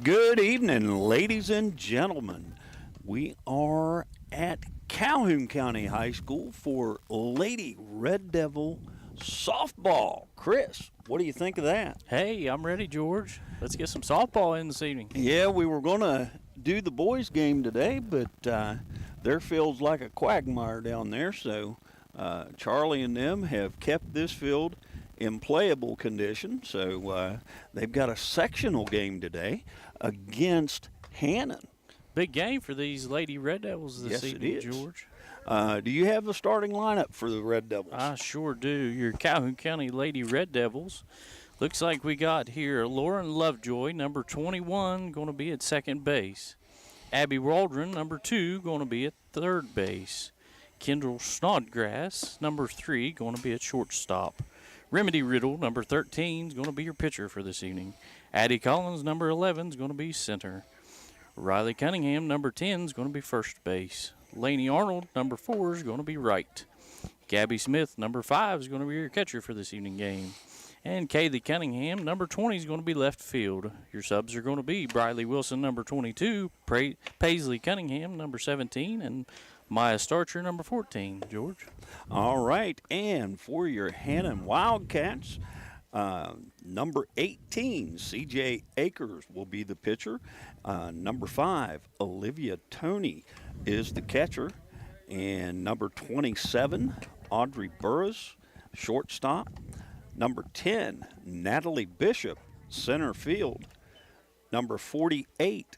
Good evening, ladies and gentlemen. We are at Calhoun County High School for Lady Red Devil softball. Chris, what do you think of that? Hey, I'm ready, George. Let's get some softball in this evening. Yeah, we were going to do the boys' game today, but their field's like a quagmire down there, so Charlie and them have kept this field in playable condition. So they've got a sectional game today against Hannan. Big game for these Lady Red Devils this Yes, evening, it is. George. Do you have the starting lineup for the Red Devils? I sure do. Your Calhoun County Lady Red Devils. Looks like we got here Lauren Lovejoy, number 21, going to be at second base. Abby Waldron, number 2, going to be at third base. Kendall Snodgrass, number 3, going to be at shortstop. Remedy Riddle, number 13, is going to be your pitcher for this evening. Addie Collins, number 11, is going to be center. Riley Cunningham, number 10, is going to be first base. Laney Arnold, number 4, is going to be right. Gabby Smith, number 5, is going to be your catcher for this evening game. And Kaylee Cunningham, number 20, is going to be left field. Your subs are going to be Briley Wilson, number 22, Paisley Cunningham, number 17, and Maya Starcher, number 14. George? All right, and for your Hannan Wildcats, number 18, C.J. Akers will be the pitcher. Number 5, Olivia Toney is the catcher. And number 27, Audrey Burris, shortstop. Number 10, Natalie Bishop, center field. Number 48,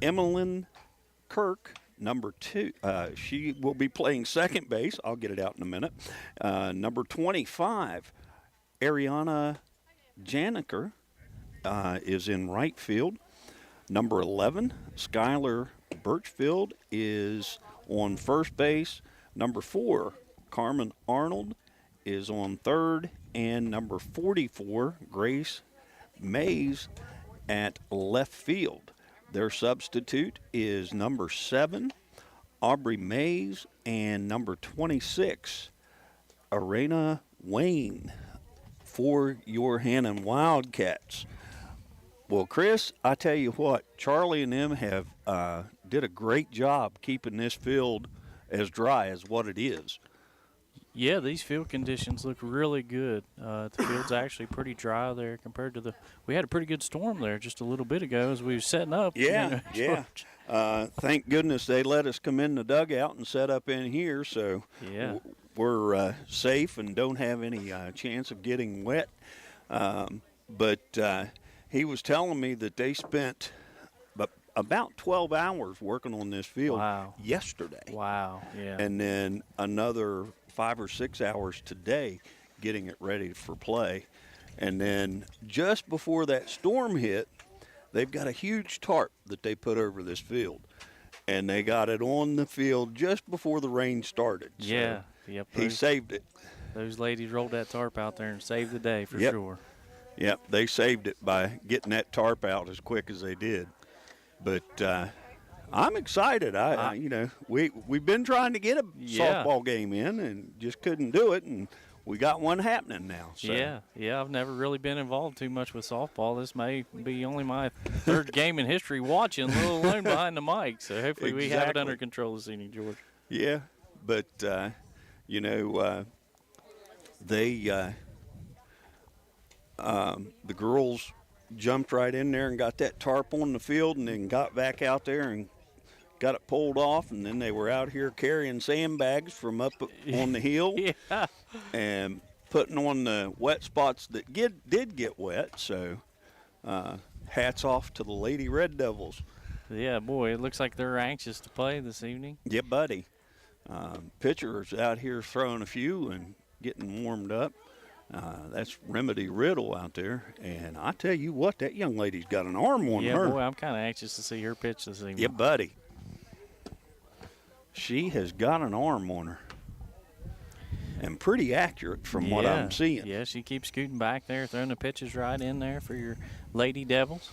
Emmeline Kirk, number 2. She will be playing second base. I'll get it out in a minute. Number 25, Ariana Janiker is in right field. Number 11, Skylar Birchfield is on first base. Number 4, Carmen Arnold is on third. And number 44, Grace Mays at left field. Their substitute is number 7, Aubrey Mays, and number 26, Arena Wayne for your Hannan Wildcats. Well, Chris, I tell you what, Charlie and them have did a great job keeping this field as dry as what it is. Yeah, these field conditions look really good. The field's actually pretty dry there compared to we had a pretty good storm there just a little bit ago as we were setting up. Yeah, yeah. Thank goodness they let us come in the dugout and set up in here, so yeah. We're safe and don't have any chance of getting wet. But he was telling me that they spent about 12 hours working on this field yesterday. Wow, yeah. And then another 5 or 6 hours today getting it ready for play. And then just before that storm hit, they've got a huge tarp that they put over this field. And they got it on the field just before the rain started. So yeah, yep. He saved it. Those ladies rolled that tarp out there and saved the day for sure. Yep, they saved it by getting that tarp out as quick as they did. But I'm excited. We've been trying to get a softball game in and just couldn't do it, and we got one happening now. So. Yeah. I've never really been involved too much with softball. This may be only my third game in history watching, let alone behind the mic. So hopefully we have it under control this evening, George. Yeah, but the girls jumped right in there and got that tarp on the field and then got back out there and got it pulled off, and then they were out here carrying sandbags from up on the hill and putting on the wet spots that did get wet. So hats off to the Lady Red Devils. Yeah, boy, it looks like they're anxious to play this evening. Yeah, buddy. Pitchers out here throwing a few and getting warmed up. That's Remedy Riddle out there, and I tell you what, that young lady's got an arm on her. Yeah, boy, I'm kind of anxious to see her pitch this evening. Yeah, buddy. She has got an arm on her, and pretty accurate from what I'm seeing. Yeah, she keeps scooting back there, throwing the pitches right in there for your Lady Devils.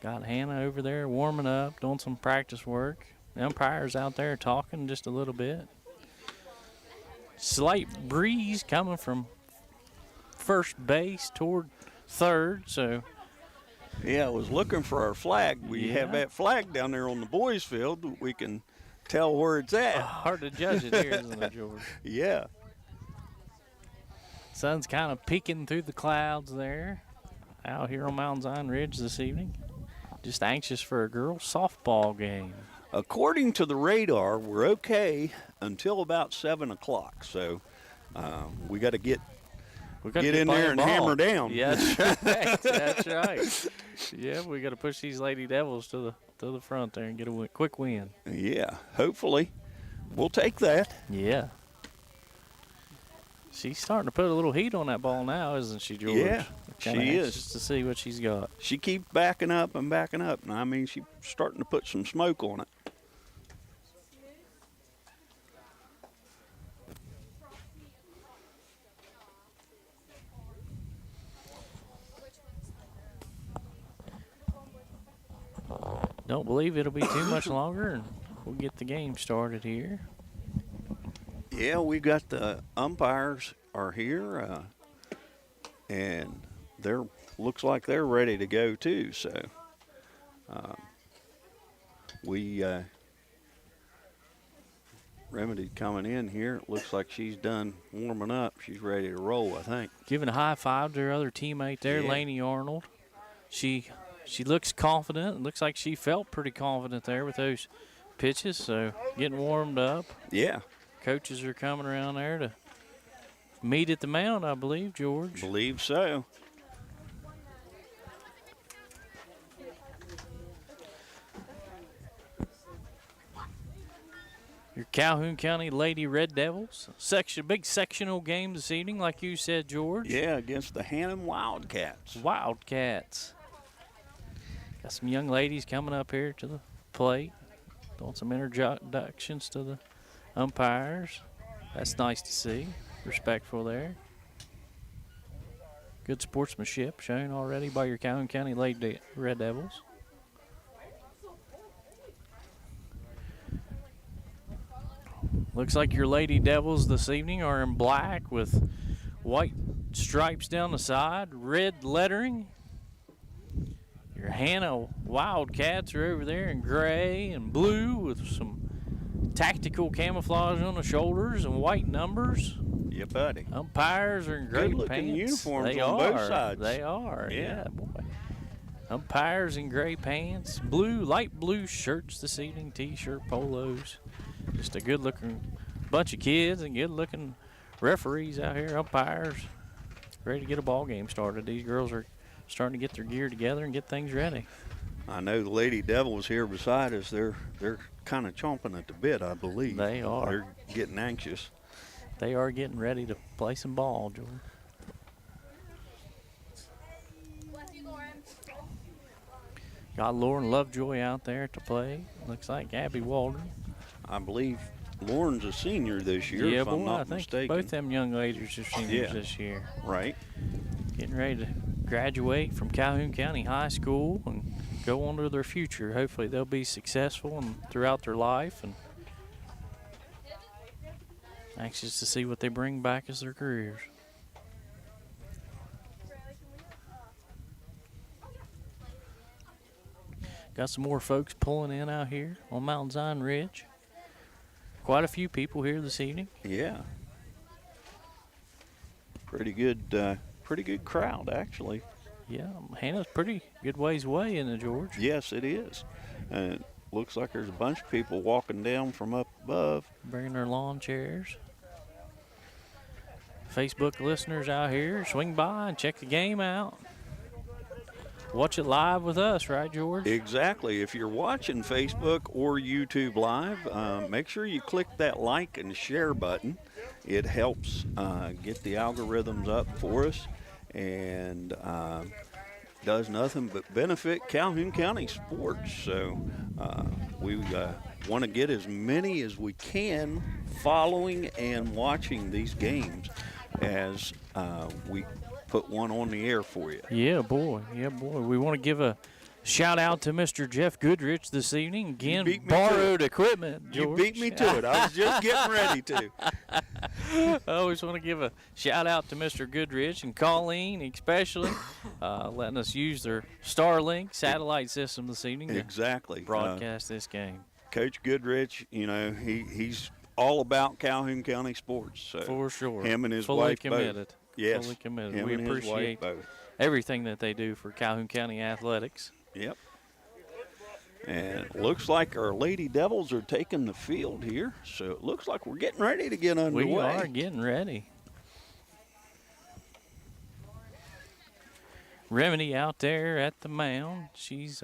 Got Hannah over there warming up, doing some practice work. The umpire's out there talking just a little bit. slight breeze coming from first base toward third, so Yeah, I was looking for our flag. We have Yeah. that flag down there on the boys' field. We can tell where it's at. hard to judge it here, isn't it, George? Yeah. Sun's kind of peeking through the clouds there out here on Mount Zion Ridge this evening. Just anxious for a girls' softball game. According to the radar, we're okay until about 7 o'clock. So we got to get We gotta in there and ball. hammer down. Yeah, that's right. That's right. Yeah, we got to push these Lady Devils to the front there and get a quick win. Yeah, hopefully. We'll take that. Yeah. She's starting to put a little heat on that ball now, isn't she, George? Yeah, Kinda she is. anxious to see what she's got. She keeps backing up and backing up. And I mean, she's starting to put some smoke on it. Don't believe it'll be too much longer, and we'll get the game started here. Yeah, we got the umpires are here, and they're looks like they're ready to go too. So we Remedy coming in here. It looks like she's done warming up. She's ready to roll, I think. Giving a high five to her other teammate there, Yeah. Lainey Arnold. She looks confident. It looks like she felt pretty confident there with those pitches. So getting warmed up. Yeah, Coaches are coming around there to meet at the mound, I believe, George. believe so. Your Calhoun County Lady Red Devils. Big sectional game this evening, like you said, George. Yeah, against the Hannan Wildcats. Wildcats. Got some young ladies coming up here to the plate. Doing some introductions to the umpires. That's nice to see. Respectful there. Good sportsmanship shown already by your Calhoun County Lady Red Devils. Looks like your Lady Devils this evening are in black with white stripes down the side, red lettering. Your Hanna Wildcats are over there in gray and blue with some tactical camouflage on the shoulders and white numbers. Yeah, buddy. Umpires are in gray Good-looking pants. uniforms They on are. both sides. They are. Yeah. Yeah, boy. Umpires in gray pants, light blue shirts this evening, t-shirt, polos. Just a good-looking bunch of kids and good-looking referees out here, umpires, ready to get a ball game started. These girls are starting to get their gear together and get things ready. I know the Lady Devils here beside us. They're kind of chomping at the bit, I believe. They are. They're getting anxious. They are getting ready to play some ball, Jordan. Got Lauren Lovejoy out there to play. Looks like Abby Waldron. I believe Lauren's a senior this year, Yeah, if I'm boy, not I think mistaken. both them young ladies are seniors Yeah. this year. Right. Getting ready to graduate from Calhoun County High School and go on to their future. Hopefully they'll be successful and throughout their life, and anxious to see what they bring back as their careers. Got some more folks pulling in out here on Mount Zion Ridge. Quite a few people here this evening. Yeah. Pretty good crowd, actually. Yeah, Hannah's pretty good ways away, isn't it, George? Yes, it is. And it looks like there's a bunch of people walking down from up above. Bringing their lawn chairs. Facebook listeners out here, swing by and check the game out. Watch it live with us, right, George? Exactly. If you're watching Facebook or YouTube Live, make sure you click that like and share button. It helps get the algorithms up for us and does nothing but benefit Calhoun County sports. So we want to get as many as we can following and watching these games as we put one on the air for you. Yeah, boy. Yeah, boy. We want to give a shout out to Mr. Jeff Goodrich this evening. Again, beat me to borrowed equipment, You George. beat me to it. I was just getting ready to. I always want to give a shout out to Mr. Goodrich and Colleen, especially, letting us use their Starlink satellite system this evening to Exactly. broadcast this game. Coach Goodrich, you know, he's all about Calhoun County sports. So For sure. him and his Fully wife committed. both. Yes. Fully committed. Him We and his wife appreciate both. everything that they do for Calhoun County athletics. Yep. And it looks like our Lady Devils are taking the field here. So it looks like we're getting ready to get underway. We are getting ready. Remedy out there at the mound. She's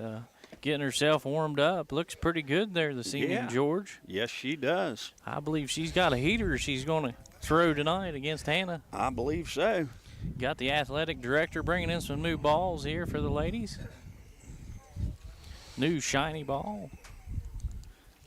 getting herself warmed up. Looks pretty good there this evening, Yeah. George. Yes, she does. I believe she's got a heater she's going to throw tonight against Hannan. I believe so. Got the athletic director bringing in some new balls here for the ladies. New shiny ball.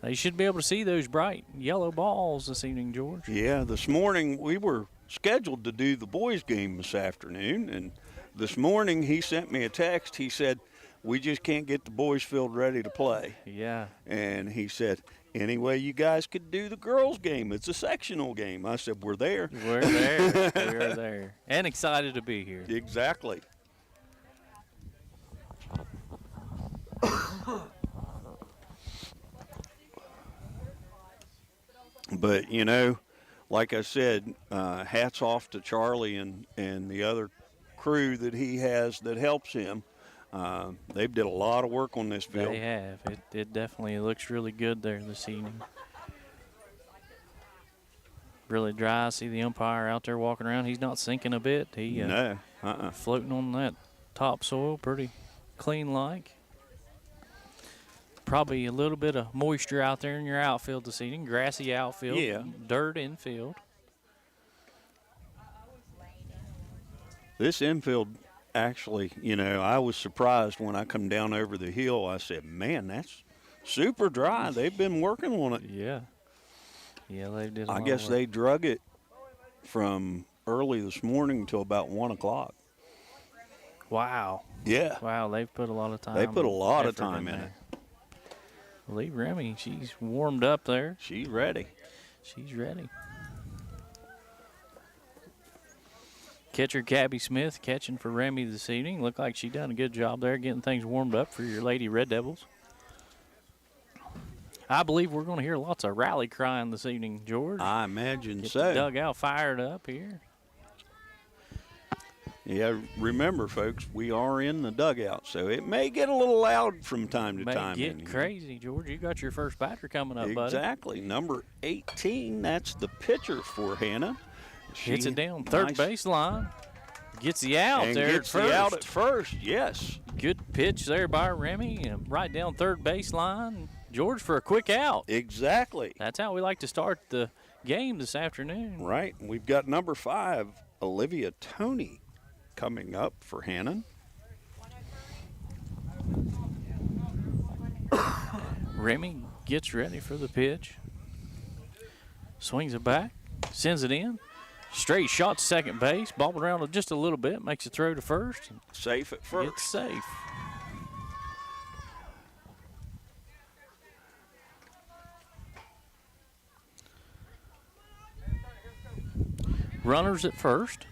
They should be able to see those bright yellow balls this evening, George. Yeah, this morning we were scheduled to do the boys' game this afternoon, and this morning he sent me a text. He said, we just can't get the boys' field ready to play. Yeah. And he said, anyway, you guys could do the girls' game. It's a sectional game. I said, we're there. We're there. We're there. And excited to be here. Exactly. But, you know, like I said, hats off to Charlie and the other crew that he has that helps him. They've did a lot of work on this field. They have. It definitely looks really good there this evening. Really dry. I see the umpire out there walking around. He's not sinking a bit. He No. floating on that topsoil pretty clean-like. Probably a little bit of moisture out there in your outfield this evening. Grassy outfield. Yeah. Dirt infield. This infield, actually, you know, I was surprised when I come down over the hill. I said, man, that's super dry. They've been working on it. Yeah. Yeah, they did. I guess they drug it from early this morning until about 1 o'clock. Wow. Yeah. Wow, they've put a lot of time. They put a lot of effort time in it. there. Lee Remy, she's warmed up there. She's ready. She's ready. Catcher Gabby Smith catching for Remy this evening. Looked like she done a good job there getting things warmed up for your Lady Red Devils. I believe we're going to hear lots of rally crying this evening, George. I imagine Get so. the dugout fired up here. Yeah, remember, folks, we are in the dugout, so it may get a little loud from time to May time. get crazy, George. You got your first batter coming up, buddy. Exactly. Number 18, that's the pitcher for Hannan. Hits it down third base line. Gets the out and there gets at first. the out at first, yes. Good pitch there by Remy. And right down third base line. George for a quick out. Exactly. That's how we like to start the game this afternoon. Right. We've got number 5, Olivia Toney, coming up for Hannan. Remy gets ready for the pitch. Swings it back. Sends it in. Straight shot to second base. Bobbled around just a little bit. Makes a throw to first. Safe at first. Gets safe. Runners at first.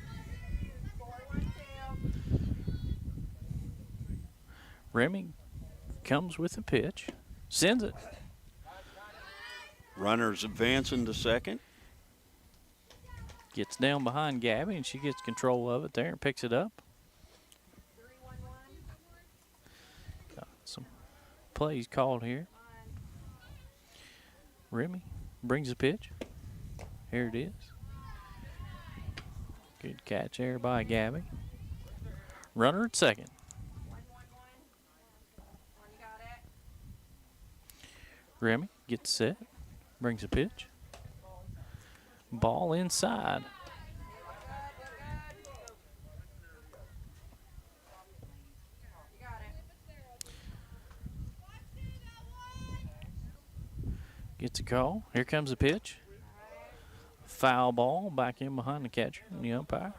Remy comes with the pitch. Sends it. Runners advancing to second. Gets down behind Gabby, and she gets control of it there and picks it up. Got some plays called here. Remy brings the pitch. Here it is. Good catch there by Gabby. Runner at second. Remy gets set. Brings the pitch. Ball inside. Gets a call. Here comes the pitch. Foul ball back in behind the catcher and the umpire.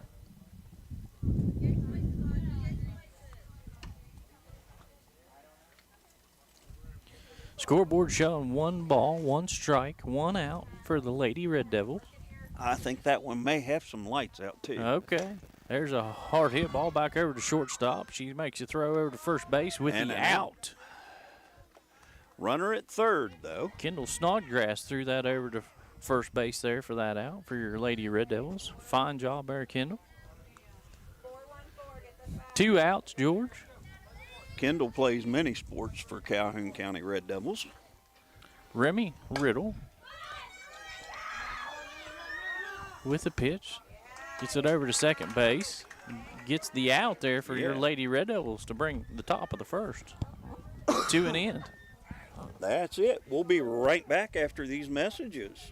Scoreboard showing 1 ball, 1 strike, 1 out for the Lady Red Devils. I think that one may have some lights out, too. Okay. There's a hard hit ball back over to shortstop. She makes a throw over to first base with And the an out. Runner at third, though. Kendall Snodgrass threw that over to first base there for that out for your Lady Red Devils. Fine job there, Kendall. 2 outs, George. Kendall plays many sports for Calhoun County Red Devils. Remy Riddle with the pitch. Gets it over to second base. Gets the out there for your Lady Red Devils to bring the top of the first to an end. That's it. We'll be right back after these messages.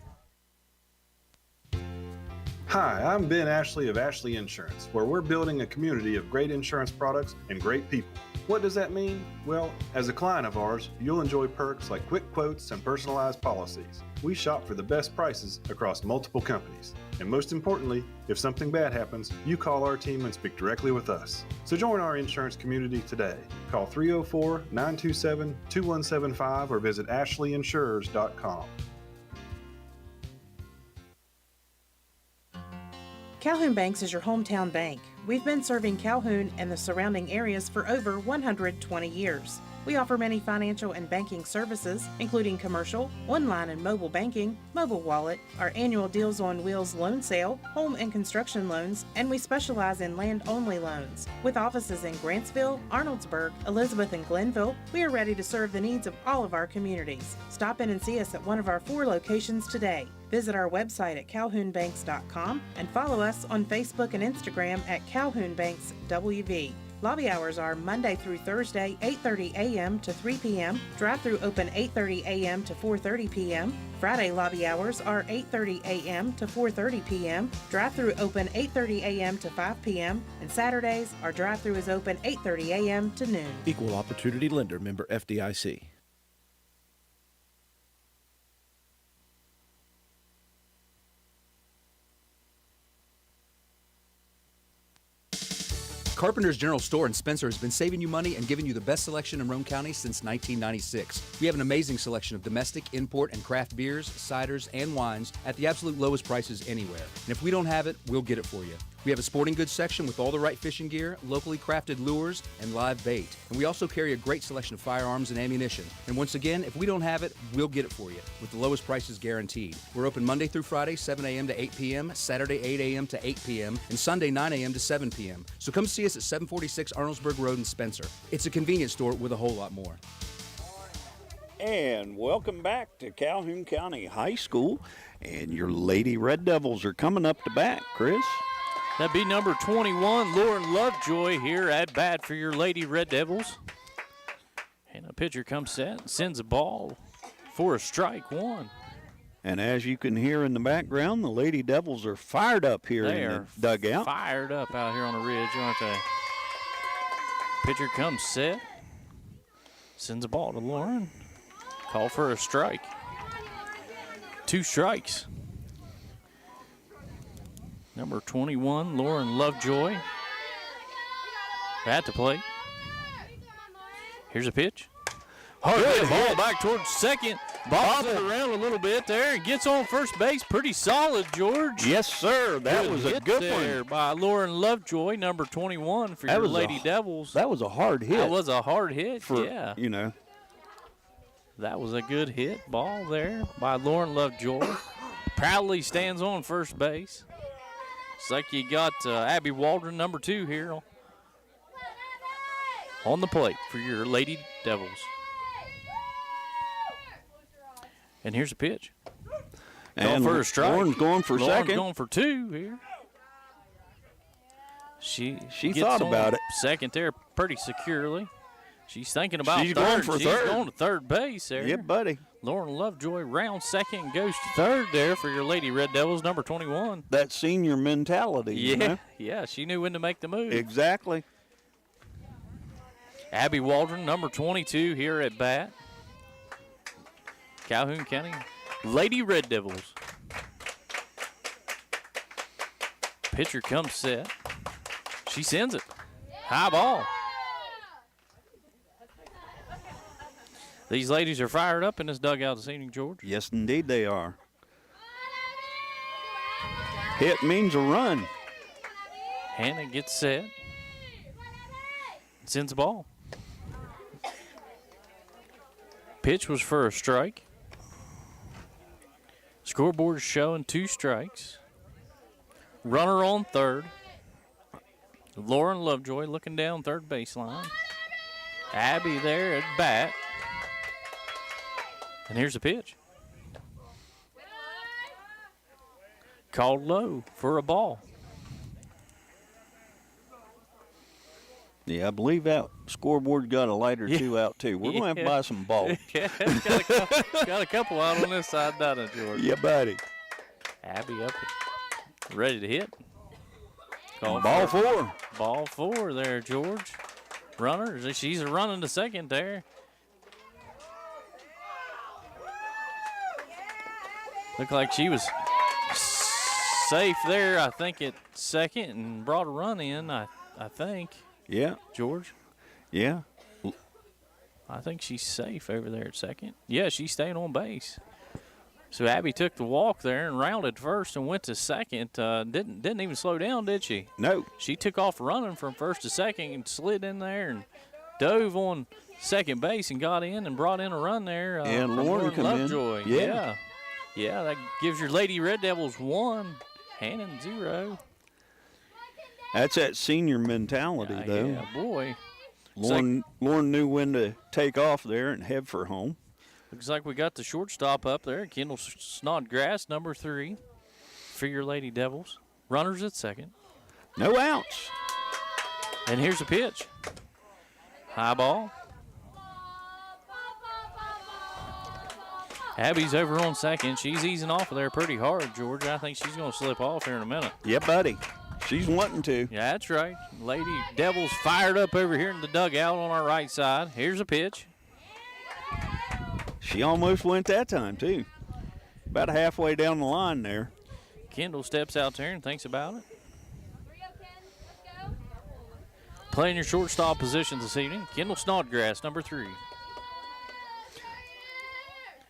Hi, I'm Ben Ashley of Ashley Insurance, where we're building a community of great insurance products and great people. What does that mean? Well, as a client of ours, you'll enjoy perks like quick quotes and personalized policies. We shop for the best prices across multiple companies. And most importantly, if something bad happens, you call our team and speak directly with us. So join our insurance community today. Call 304-927-2175 or visit ashleyinsurers.com. Calhoun Banks is your hometown bank. We've been serving Calhoun and the surrounding areas for over 120 years. We offer many financial and banking services, including commercial, online and mobile banking, mobile wallet, our annual Deals on Wheels loan sale, home and construction loans, and we specialize in land-only loans. With offices in Grantsville, Arnoldsburg, Elizabeth, and Glenville, we are ready to serve the needs of all of our communities. Stop in and see us at one of our 4 locations today. Visit our website at calhounbanks.com and follow us on Facebook and Instagram at Calhoun Banks WV. Lobby hours are Monday through Thursday, 8:30 a.m. to 3 p.m. Drive-through open 8:30 a.m. to 4:30 p.m. Friday lobby hours are 8:30 a.m. to 4:30 p.m. Drive-through open 8:30 a.m. to 5 p.m. And Saturdays, our drive-through is open 8:30 a.m. to noon. Equal Opportunity Lender, member FDIC. Carpenter's General Store in Spencer has been saving you money and giving you the best selection in Roane County since 1996. We have an amazing selection of domestic, import, and craft beers, ciders, and wines at the absolute lowest prices anywhere. And if we don't have it, we'll get it for you. We have a sporting goods section with all the right fishing gear, locally crafted lures, and live bait. And we also carry a great selection of firearms and ammunition. And once again, if we don't have it, we'll get it for you with the lowest prices guaranteed. We're open Monday through Friday, 7 a.m. to 8 p.m., Saturday, 8 a.m. to 8 p.m., and Sunday, 9 a.m. to 7 p.m. So come see us at 746 Arnoldsburg Road in Spencer. It's a convenience store with a whole lot more. And welcome back to Calhoun County High School. And your Lady Red Devils are coming up to bat, Chris. That'd be number 21, Lauren Lovejoy here at bat for your Lady Red Devils. And the pitcher comes set and sends a ball for a strike one. And as you can hear in the background, the Lady Devils are fired up here They in are the dugout. fired up out here on the ridge, aren't they? Pitcher comes set, sends a ball to Lauren. Call for a strike. 2 strikes. Number 21, Lauren Lovejoy. At the plate. Here's a pitch. Hard hit ball back towards second. Bobs it around a little bit there and gets on first base. Pretty solid, George. Yes, sir. That was a hit good there one. by Lauren Lovejoy, number 21 for your Lady Devils. That was a hard hit. That was a hard hit, for, yeah. you know. That was a good hit ball there by Lauren Lovejoy. Proudly stands on first base. It's like you got Abby Waldron, number 2 here on the plate for your Lady Devils. And here's a pitch. And going for a strike. Lauren's going for Lauren's second. going for 2 here. She She gets thought on about it. Second there pretty securely. She's thinking about She's third. going for She's third. going to third base there. Yeah, buddy. Lauren Lovejoy rounds second, goes to third there for your Lady Red Devils, number 21. That senior mentality, Yeah, you know? yeah, she knew when to make the move. Exactly. Abby Waldron, number 22 here at bat. Calhoun County Lady Red Devils. Pitcher comes set. She sends it. High ball. These ladies are fired up in this dugout this evening, George. Yes, indeed they are. Hit means a run. Hannan gets set. Sends the ball. Pitch was for a strike. Scoreboard is showing 2 strikes. Runner on third. Lauren Lovejoy looking down third baseline. Abby there at bat. And here's the pitch. Called low for a ball. Yeah, I believe that scoreboard got a light or two out, too. We're going to have to buy some balls. Yeah, got a couple out on this side, doesn't it, George? Yeah, buddy. Abby up, ready to hit. Called Ball for- 4. Ball 4 there, George. Runner, she's running to second there. Looked like she was safe there, I think, at second and brought a run in, I think. Yeah, George, yeah. I think she's safe over there at second. Yeah, she stayed on base. So Abby took the walk there and rounded first and went to second. Didn't even slow down, did she? No. She took off running from first to second and slid in there and dove on second base and got in and brought in a run there. And from Lauren come in. Lovejoy. Yeah. Yeah, that gives your Lady Red Devils 1, Hannan 0. That's that senior mentality, though. Yeah, boy. Lauren knew when to take off there and head for home. Looks like we got the shortstop up there, Kendall Snodgrass, number 3, for your Lady Devils. Runners at second. No outs. And here's a pitch. High ball. Abby's over on second. She's easing off of there pretty hard, George. I think she's going to slip off here in a minute. Yeah, buddy. She's wanting to. Yeah, that's right. Lady Devils fired up over here in the dugout on our right side. Here's a pitch. She almost went that time, too. About halfway down the line there. Kendall steps out there and thinks about it. Playing your shortstop position this evening, Kendall Snodgrass, number 3.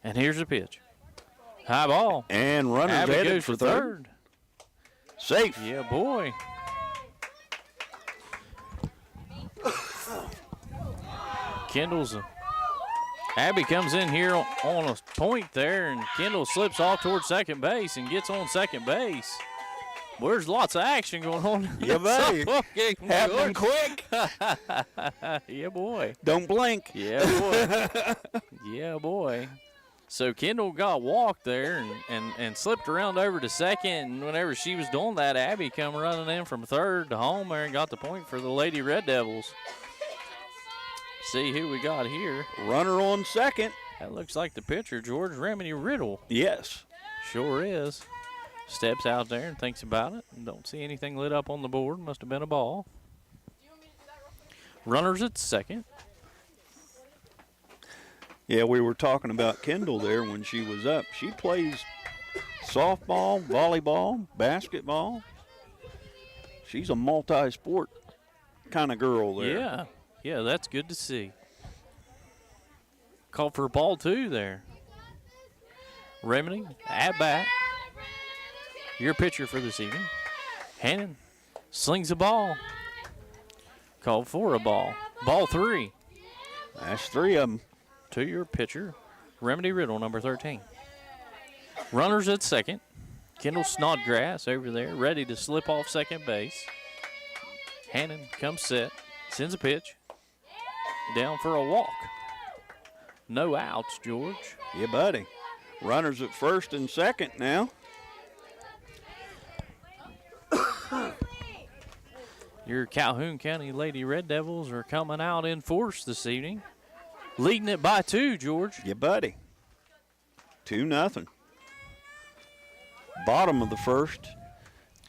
And here's a pitch. High ball. And runners Abby headed goes for third. Safe. Yeah, boy. Abby comes in here on a point there, and Kendall slips off towards second base and gets on second base. Well, there's lots of action going on. Yeah, buddy. Happening quick. Yeah, boy. Don't blink. Yeah, boy. Yeah, boy. So Kendall got walked there and slipped around over to second, and whenever she was doing that, Abby come running in from third to home there and got the point for the Lady Red Devils. See who we got here. Runner on second. That looks like the pitcher, George Remedy Riddle. Yes. Sure is. Steps out there and thinks about it. Don't see anything lit up on the board. Must have been a ball. Runners at second. Yeah, we were talking about Kendall there when she was up. She plays softball, volleyball, basketball. She's a multi-sport kind of girl there. Yeah. Yeah, that's good to see. Called for a ball 2 there. Remedy at bat. Your pitcher for this evening. Hannan slings a ball. Called for a ball. Ball 3. That's 3 of them. To your pitcher, Remedy Riddle, number 13. Runners at second. Kendall Snodgrass over there, ready to slip off second base. Hannan comes set, sends a pitch. Down for a walk. No outs, George. Yeah, buddy. Runners at first and second now. Your Calhoun County Lady Red Devils are coming out in force this evening. Leading it by 2, George. Yeah, buddy. 2-0. Bottom of the first.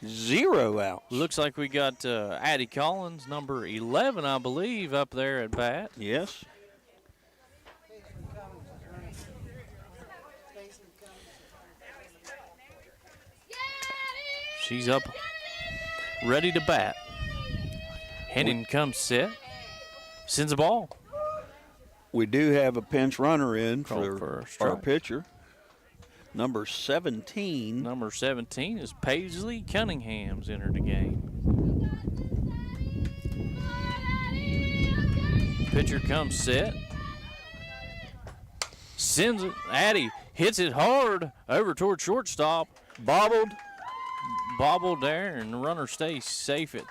0 outs. Looks like we got Addie Collins, number 11, I believe, up there at bat. Yes. She's up, ready to bat. Hannan comes set, sends a ball. We do have a pinch runner in Called for for a our strike. pitcher. Number 17. Number 17 is Paisley Cunningham's entered the game. Pitcher comes set. Sends it. Addie hits it hard over toward shortstop. Bobbled there, and the runner stays safe at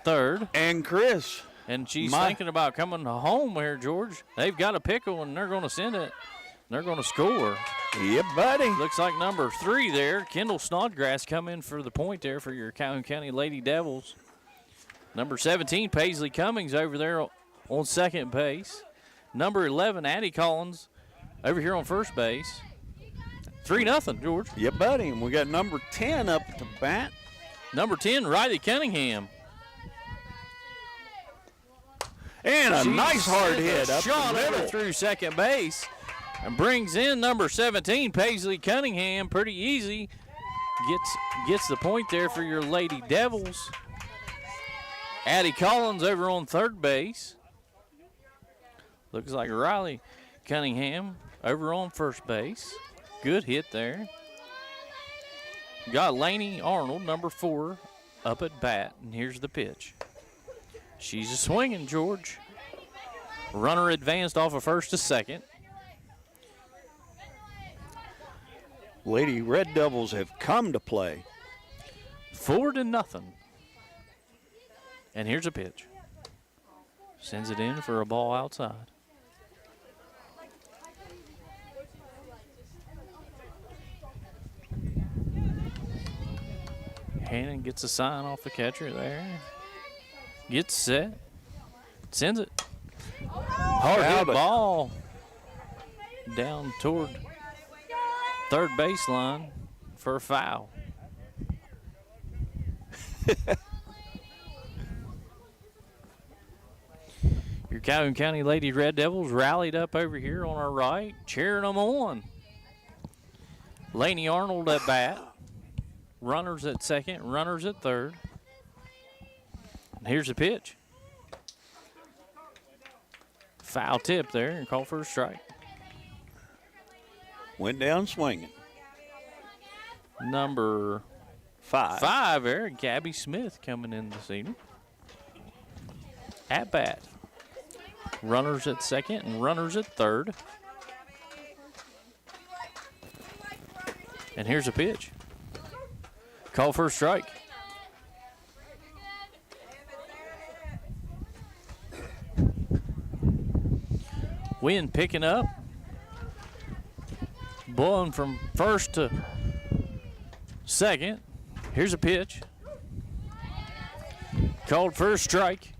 third. And Chris. And she's thinking about coming home here, George. They've got a pickle, and they're going to send it. They're going to score. Yep, buddy. Looks like number 3 there, Kendall Snodgrass, come in for the point there for your Calhoun County Lady Devils. Number 17, Paisley Cummings over there on second base. Number 11, Addie Collins over here on first base. 3-0, George. Yep, buddy. And we got number 10 up to bat. Number 10, Riley Cunningham. And a nice hard sends hit a up shot the over middle. through second base and brings in number 17, Paisley Cunningham. Pretty easy. Gets the point there for your Lady Devils. Addie Collins over on third base. Looks like Riley Cunningham over on first base. Good hit there. Got Lainey Arnold, number 4, up at bat, and here's the pitch. She's a swinging, George. Runner advanced off of first to second. Lady Red Devils have come to play. 4-0. And here's a pitch. Sends it in for a ball outside. Hannan gets a sign off the catcher there. Gets set. Sends it. Hard hit ball. Down toward third baseline for a foul. Your Calhoun County Lady Red Devils rallied up over here on our right, cheering them on. Lainey Arnold at bat. Runners at second, runners at third. And here's the pitch. Foul tip there and call for a strike. Went down swinging. Number 5 there, Gabby Smith coming in this evening. At bat. Runners at second and runners at third. And here's a pitch. Call for a strike. Wind picking up. Blowing from first to second. Here's a pitch. Called for a strike.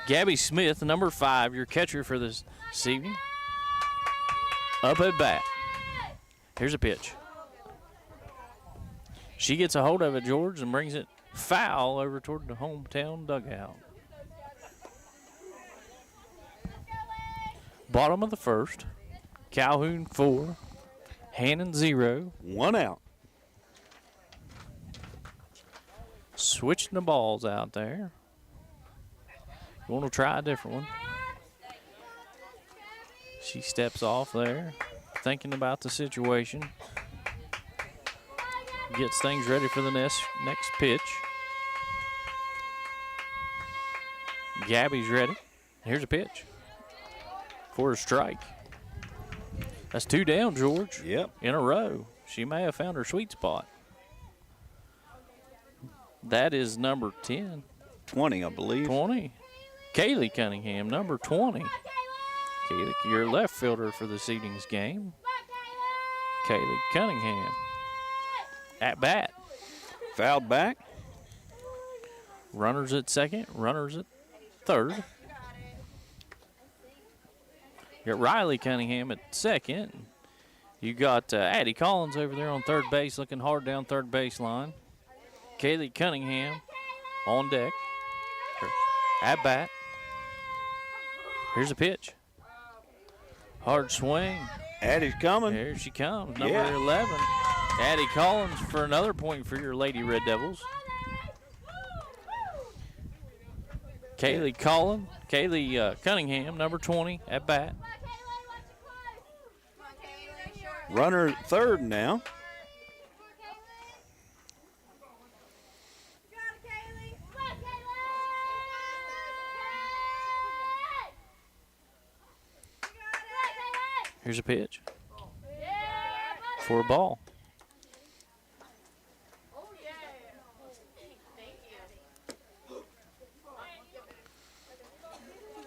Gabby Smith, number 5, your catcher for this evening. Up at bat. Here's a pitch. She gets a hold of it, George, and brings it foul over toward the hometown dugout. Bottom of the first. Calhoun 4. Hannan 0. 1 out. Switching the balls out there. You want to try a different one. She steps off there, thinking about the situation. Gets things ready for the next pitch. Gabby's ready. Here's a pitch for a strike. That's 2 down, George. Yep. In a row. She may have found her sweet spot. That is number 10. 20, I believe. 20. Kaylee Cunningham, number 20. Kaylee, your left fielder for this evening's game. Kaylee Cunningham. At bat. Fouled back. Runners at second, runners at third. You got Riley Cunningham at second. You got Addie Collins over there on third base looking hard down third baseline. Kaylee Cunningham on deck. At bat. Here's a pitch. Hard swing. Addie's coming. Here she comes, number 11. Addie Collins for another point for your Lady Red Devils. Kaylee Kaylee Cunningham, number 20, at bat. Runner at third now. Here's a pitch for a ball.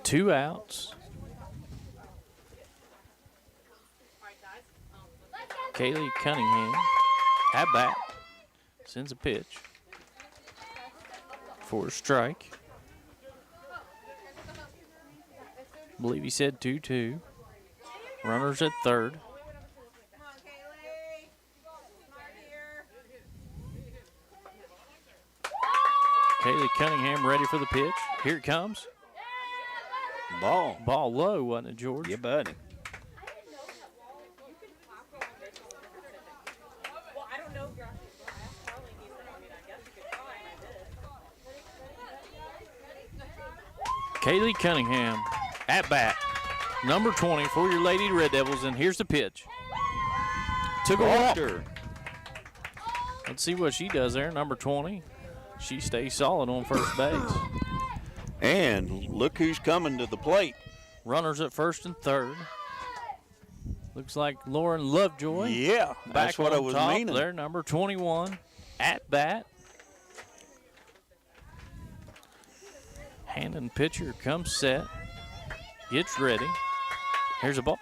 Two outs. Kaylee Cunningham at bat sends a pitch for a strike. I believe he said 2-2. Runners at third. Kaylee Cunningham ready for the pitch. Here it comes. Ball. Ball low, wasn't it, George? Yeah, buddy. Kaylee Cunningham at bat, number 20 for your Lady Red Devils, and here's the pitch. Took a walk. Let's see what she does there, number 20. She stays solid on first base. And look who's coming to the plate. Runners at first and third. Looks like Lauren Lovejoy. Yeah, that's back what I on was top meaning. there, number 21 at bat. Hannan pitcher comes set, gets ready. Here's a ball.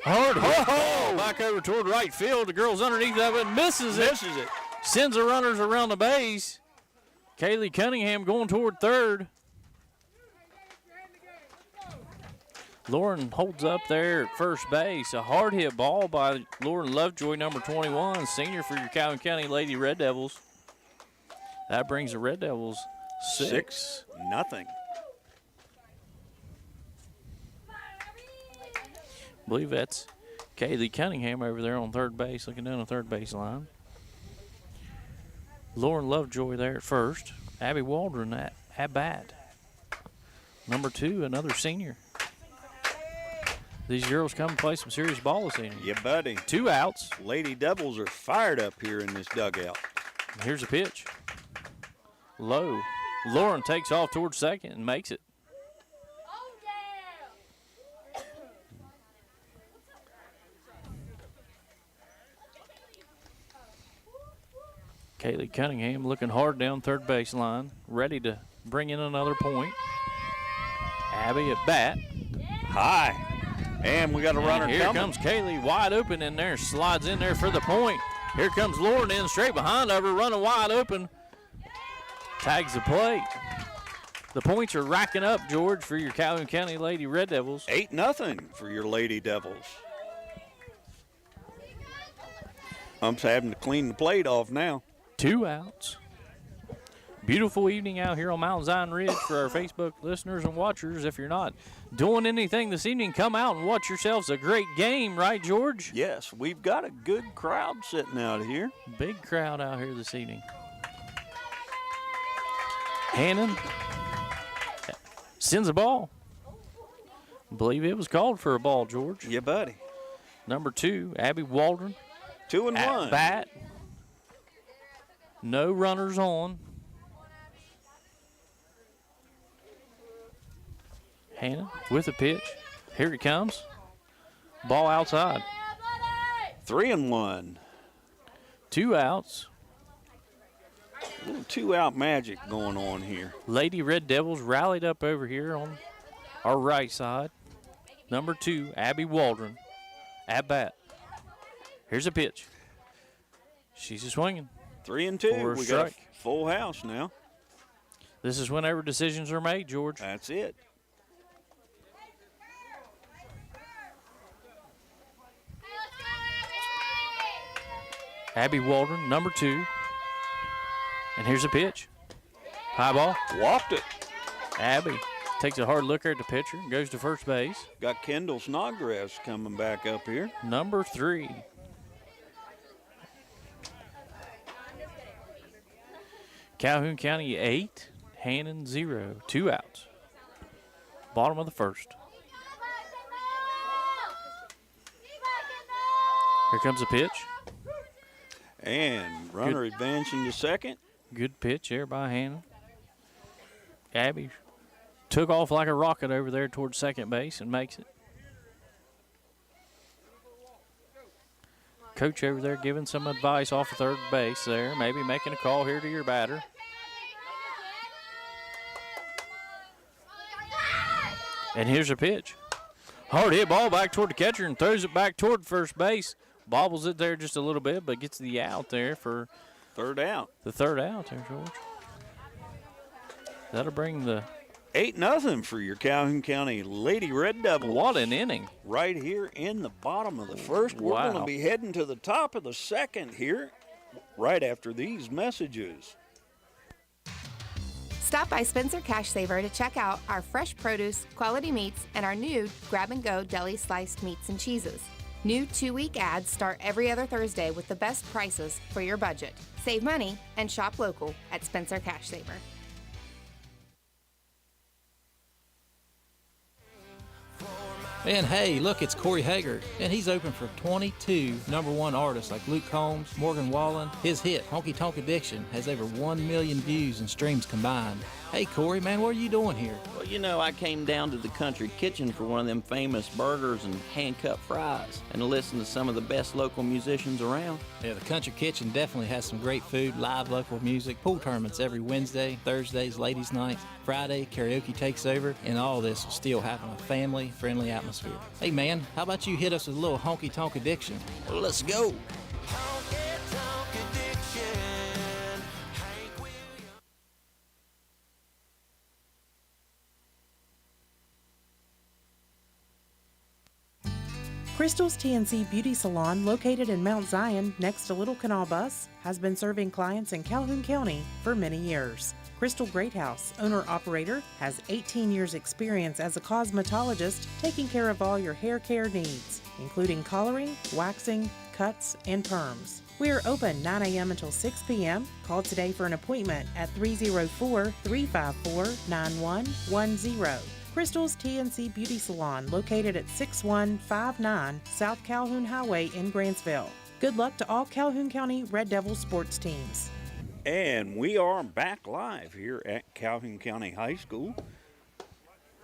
Hard hit. Ball back over toward right field. The girl's underneath of it, misses it. Sends the runners around the base. Kaylee Cunningham going toward third. Lauren holds up there at first base. A hard hit ball by Lauren Lovejoy, number 21, senior for your Calhoun County Lady Red Devils. That brings the Red Devils 6-0. I believe that's Kaylee Cunningham over there on third base, looking down the third base line. Lauren Lovejoy there at first. Abby Waldron at bat. Number 2, another senior. These girls come and play some serious ball this evening. Yeah, buddy. 2 outs. Lady Devils are fired up here in this dugout. Here's a pitch. Low. Lauren takes off towards second and makes it. Kaylee Cunningham looking hard down third base line, ready to bring in another point. Abby at bat. High. And we got a runner Here coming. comes Kaylee wide open in there, slides in there for the point. Here comes Lauren in straight behind of her, running wide open. Tags the plate. The points are racking up, George, for your Calhoun County Lady Red Devils. 8-0 for your Lady Devils. Ump's having to clean the plate off now. 2 outs. Beautiful evening out here on Mount Zion Ridge for our Facebook listeners and watchers. If you're not doing anything this evening, come out and watch yourselves a great game, right, George? Yes, we've got a good crowd sitting out here. Big crowd out here this evening. Hannan sends a ball. Believe it was called for a ball, George. Yeah, buddy. Number 2, Abby Waldron 2-1. at bat. No runners on. Hannan with a pitch. Here it comes. Ball outside. 3-1. 2 outs. A little 2-out magic going on here. Lady Red Devils rallied up over here on our right side. Number 2, Abby Waldron at bat. Here's a pitch. She's a swinging. 3-2. For a We got a strike. full house now. This is whenever decisions are made, George. That's it. Abby Waldron, number 2. And here's a pitch. High ball. Walked it. Abby takes a hard look at the pitcher and goes to first base. Got Kendall Snodgrass coming back up here. Number 3. Calhoun County 8, Hannan 0. 2 outs. Bottom of the first. Here comes the pitch. And runner advancing to second. Good pitch there by Hannan. Abby took off like a rocket over there towards second base and makes it. Coach over there giving some advice off of third base there, maybe making a call here to your batter. And here's a pitch. Hard hit ball back toward the catcher and throws it back toward first base. Bobbles it there just a little bit, but gets the out there for third out. The third out there, George. That'll bring the 8-0 for your Calhoun County Lady Red Devils. What an inning. Right here in the bottom of the first. We're going to be heading to the top of the second here right after these messages. Stop by Spencer Cash Saver to check out our fresh produce, quality meats, and our new grab-and-go deli sliced meats and cheeses. New 2-week ads start every other Thursday with the best prices for your budget. Save money and shop local at Spencer Cash Saver. And hey, look, it's Corey Hager, and he's open for 22 #1 artists like Luke Combs, Morgan Wallen. His hit, Honky Tonk Addiction, has over 1 million views and streams combined. Hey, Corey, man, what are you doing here? Well, you know, I came down to the Country Kitchen for one of them famous burgers and hand-cut fries and to listen to some of the best local musicians around. Yeah, the Country Kitchen definitely has some great food, live local music, pool tournaments every Wednesday, Thursdays, ladies' nights, Friday, karaoke takes over, and all this will still have a family-friendly atmosphere. Hey, man, how about you hit us with a little Honky Tonk Addiction? Well, let's go. Crystal's TNC Beauty Salon, located in Mount Zion next to Little Canal Bus, has been serving clients in Calhoun County for many years. Crystal Greathouse, owner-operator, has 18 years experience as a cosmetologist taking care of all your hair care needs, including coloring, waxing, cuts, and perms. We are open 9 a.m. until 6 p.m. Call today for an appointment at 304-354-9110. Crystal's TNC Beauty Salon, located at 6159 South Calhoun Highway in Grantsville. Good luck to all Calhoun County Red Devils sports teams. And we are back live here at Calhoun County High School.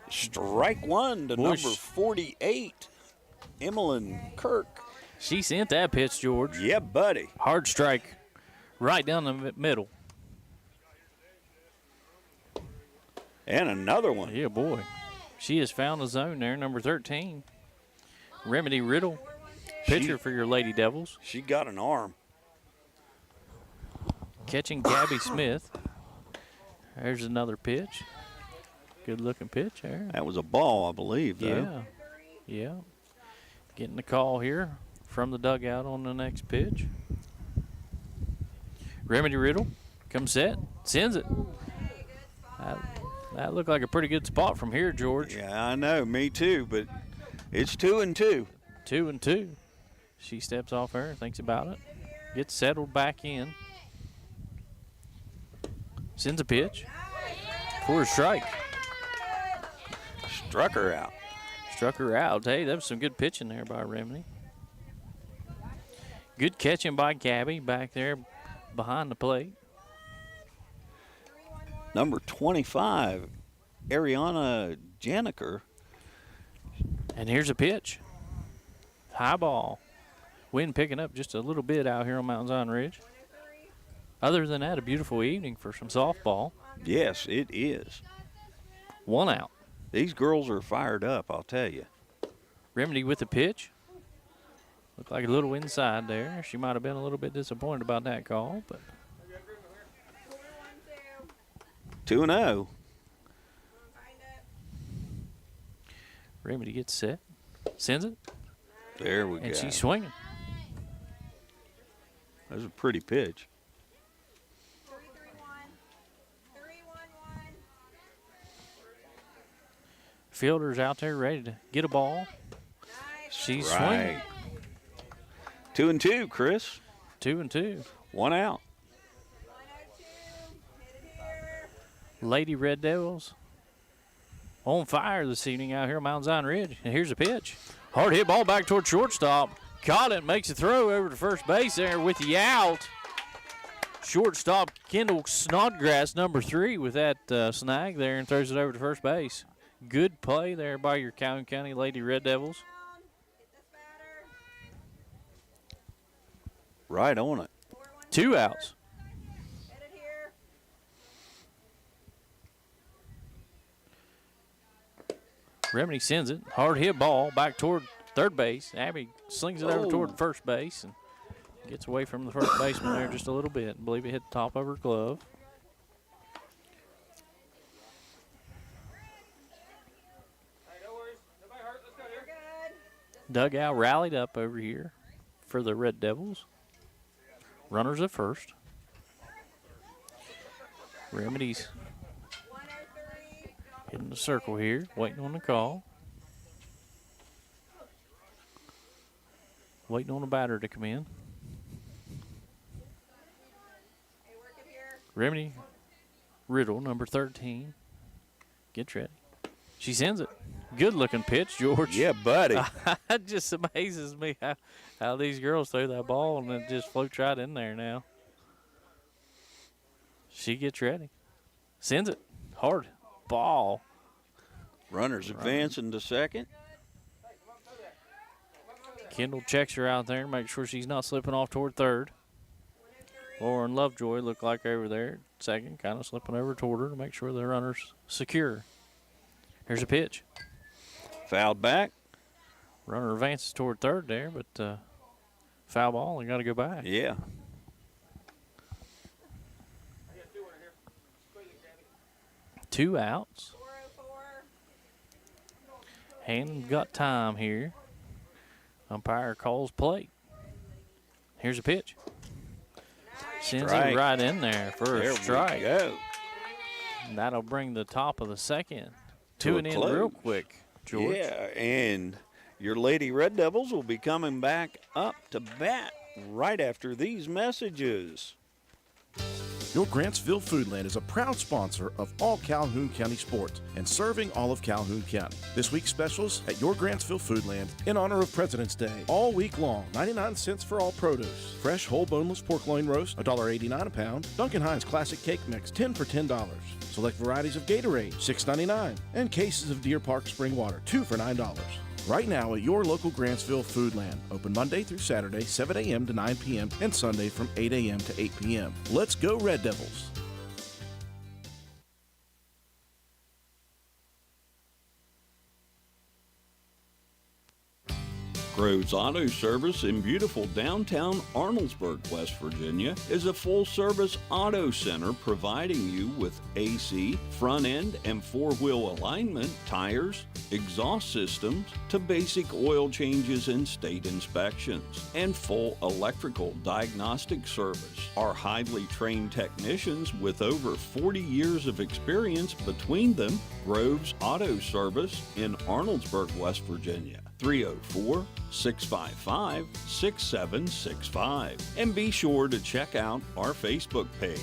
Strike one to number 48, Emmeline Kirk. She sent that pitch, George. Yeah, buddy. Hard strike right down the middle. And another one. Yeah, boy. She has found the zone there, number 13. Remedy Riddle, pitcher for your Lady Devils. She got an arm. Catching Gabby Smith. There's another pitch. Good-looking pitch there. That was a ball, I believe, though. Yeah. Getting the call here from the dugout on the next pitch. Remedy Riddle comes set, sends it. That looked like a pretty good spot from here, George. Yeah, I know. Me too, but it's 2-2. 2-2. She steps off there, thinks about it, gets settled back in. Sends a pitch for a strike. Struck her out. Hey, that was some good pitching there by Remedy. Good catching by Gabby back there behind the plate. Number 25, Ariana Janiker. And here's a pitch. High ball. Wind picking up just a little bit out here on Mount Zion Ridge. Other than that, a beautiful evening for some softball. Yes, it is. 1 out. These girls are fired up, I'll tell you. Remedy with the pitch. Looked like a little inside there. She might have been a little bit disappointed about that call, but 2-0. Remedy gets set. Sends it. There we go. And she's swinging. That was a pretty pitch. Fielder's out there ready to get a ball. She's swinging. 2-2, Chris. 2-2. 1 out. Lady Red Devils on fire this evening out here on Mount Zion Ridge. And here's a pitch. Hard hit ball back toward shortstop. Caught it, makes a throw over to first base there with the out. Shortstop Kendall Snodgrass, number 3, with that snag there and throws it over to first base. Good play there by your Calhoun County Lady Red Devils. Right on it. 2 outs. Remedy sends it. Hard hit ball back toward third base. Abby slings it over toward first base and gets away from the first baseman there just a little bit. I believe it hit the top of her glove. Dugout rallied up over here for the Red Devils. Runners at first. Remedy's hitting the circle here, waiting on the call. Waiting on the batter to come in. Remedy Riddle, number 13. Gets ready. She sends it. Good looking pitch, George. Yeah, buddy. It just amazes me how these girls throw that ball and it just floats right in there now. She gets ready. Sends it. Hard ball. Runners advancing to second. Kendall checks her out there, make sure she's not slipping off toward third. Lauren Lovejoy looked like over there, second, kind of slipping over toward her to make sure the runner's secure. Here's a pitch. Fouled back. Runner advances toward third there, but foul ball and got to go back. Yeah. Two outs. Hannan got time here. Umpire calls play. Here's a pitch. Sends it right in there for a strike. We go. And that'll bring the top of the second to an end real quick, George. Yeah, and your Lady Red Devils will be coming back up to bat right after these messages. Your Grantsville Foodland is a proud sponsor of all Calhoun County sports and serving all of Calhoun County. This week's specials at your Grantsville Foodland in honor of President's Day. All week long, 99 cents for all produce. Fresh whole boneless pork loin roast, $1.89 a pound. Duncan Hines Classic Cake Mix, 10 for $10. Select varieties of Gatorade, $6.99. And cases of Deer Park Spring Water, 2 for $9. Right now at your local Grantsville Foodland. Open Monday through Saturday, 7 a.m. to 9 p.m. and Sunday from 8 a.m. to 8 p.m. Let's go Red Devils! Groves Auto Service in beautiful downtown Arnoldesburg, West Virginia, is a full-service auto center providing you with AC, front end and four-wheel alignment, tires, exhaust systems, to basic oil changes and state inspections, and full electrical diagnostic service. Our highly trained technicians with over 40 years of experience between them, Groves Auto Service in Arnoldesburg, West Virginia. 304-655-6765. And be sure to check out our Facebook page.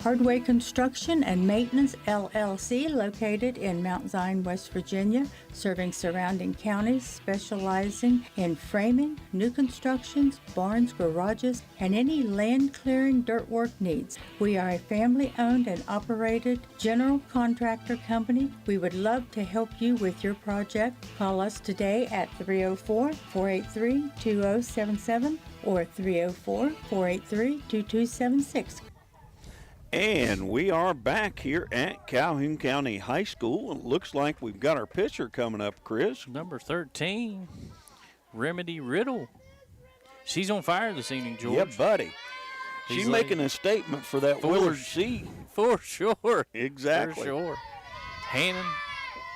Hardway Construction and Maintenance, LLC, located in Mount Zion, West Virginia, serving surrounding counties, specializing in framing, new constructions, barns, garages, and any land clearing dirt work needs. We are a family-owned and operated general contractor company. We would love to help you with your project. Call us today at 304-483-2077 or 304-483-2276. And we are back here at Calhoun County High School. It looks like we've got our pitcher coming up, Chris. Number 13, Remedy Riddle. She's on fire this evening, George. Yeah, buddy. She's making a statement for that Willard C. For sure. Exactly. For sure. Hannan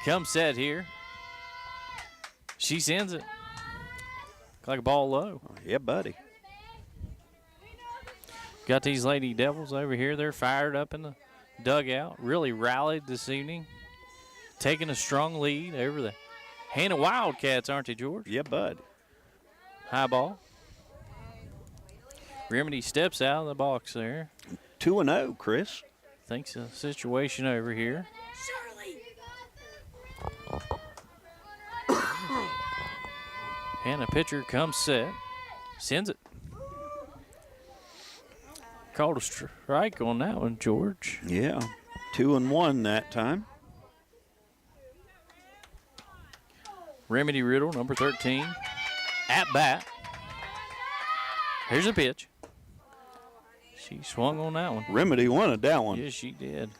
comes set here. She sends it. Like a ball low. Yeah, buddy. Got these Lady Devils over here. They're fired up in the dugout. Really rallied this evening. Taking a strong lead over the Hannan Wildcats, aren't they, George? Yeah, bud. High ball. Remedy steps out of the box there. 2-0, Chris. thinks a situation over here. And a pitcher comes set, sends it. Called a strike on that one, George. Yeah, 2-1 that time. Remedy Riddle, number 13, at bat. Here's a pitch. She swung on that one. Remedy wanted that one. Yes, she did.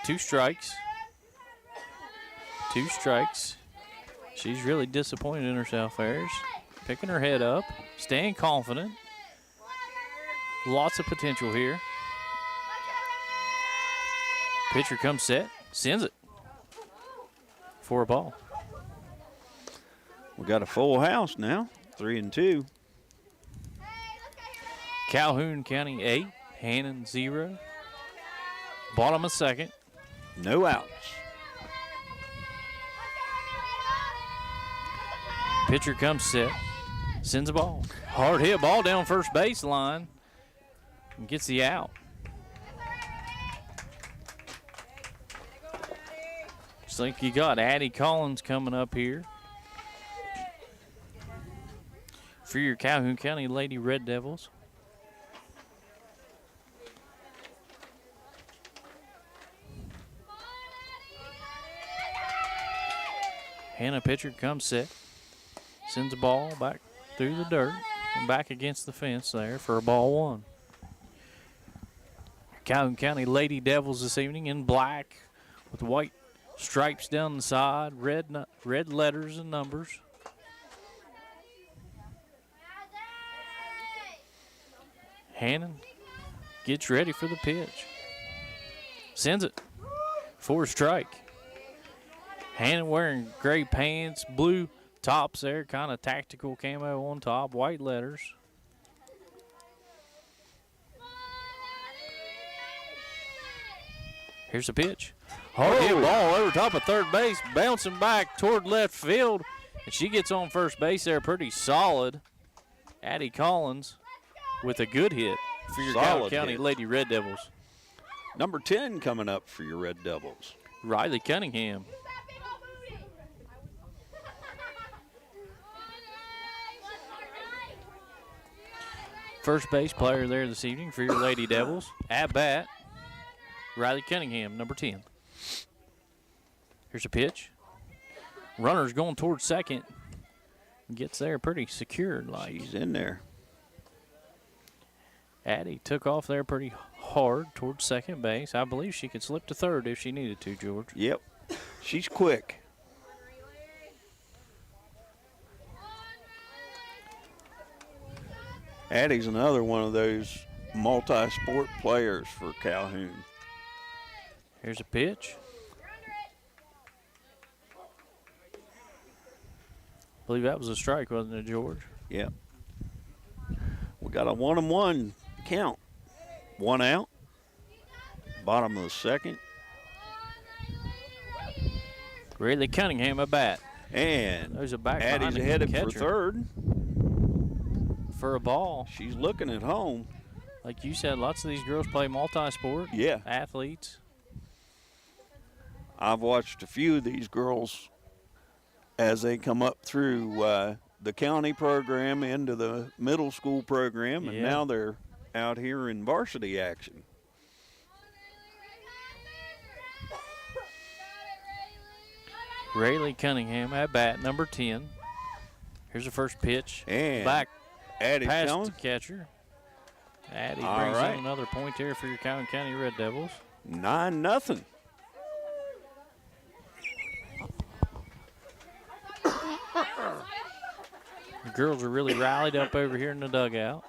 2 strikes. 2 strikes. She's really disappointed in herself, Ayers. Picking her head up, staying confident. Lots of potential here. Pitcher comes set, sends it for a ball. We got a full house now, 3-2. Calhoun County 8, Hannan 0. Bottom of second. No outs. Pitcher comes set, sends a ball. Hard hit ball down first baseline and gets the out. Looks like you got Addie Collins coming up here for your Calhoun County Lady Red Devils. Hannah pitcher comes set, sends the ball back through the dirt and back against the fence there for a ball 1. Calhoun County Lady Devils this evening in black with white stripes down the side, red letters and numbers. Hannan gets ready for the pitch. Sends it for a strike. Hannan wearing gray pants, blue tops there, kind of tactical camo on top, white letters. Here's a pitch. Hard hit ball over top of third base, bouncing back toward left field, and she gets on first base there pretty solid. Addie Collins with a good hit for your Calhoun County hit. Lady Red Devils. Number 10 coming up for your Red Devils. Riley Cunningham. First base player there this evening for your Lady Devils. At bat, Riley Cunningham, number 10. Here's a pitch. Runner's going towards second. Gets there pretty secured. Like She's in there. Addie took off there pretty hard towards second base. I believe she could slip to third if she needed to, George. Yep. She's quick. Addie's another one of those multi-sport players for Calhoun. Here's a pitch. I believe that was a strike, wasn't it, George? Yep. We got a 1-1 count. 1 out. Bottom of the second. Riley Cunningham at bat. And There's a back Addie's behind headed the for catcher. third. For a ball. She's looking at home. Like you said, lots of these girls play multi-sport. Yeah. Athletes. I've watched a few of these girls as they come up through the county program into the middle school program, and Yeah. now they're out here in varsity action. Riley Cunningham at bat, number 10. Here's the first pitch. And Back Addie past coming. the catcher. Addie All brings right. in another point there for your Calhoun County Red Devils. 9-0. The girls are really rallied up over here in the dugout.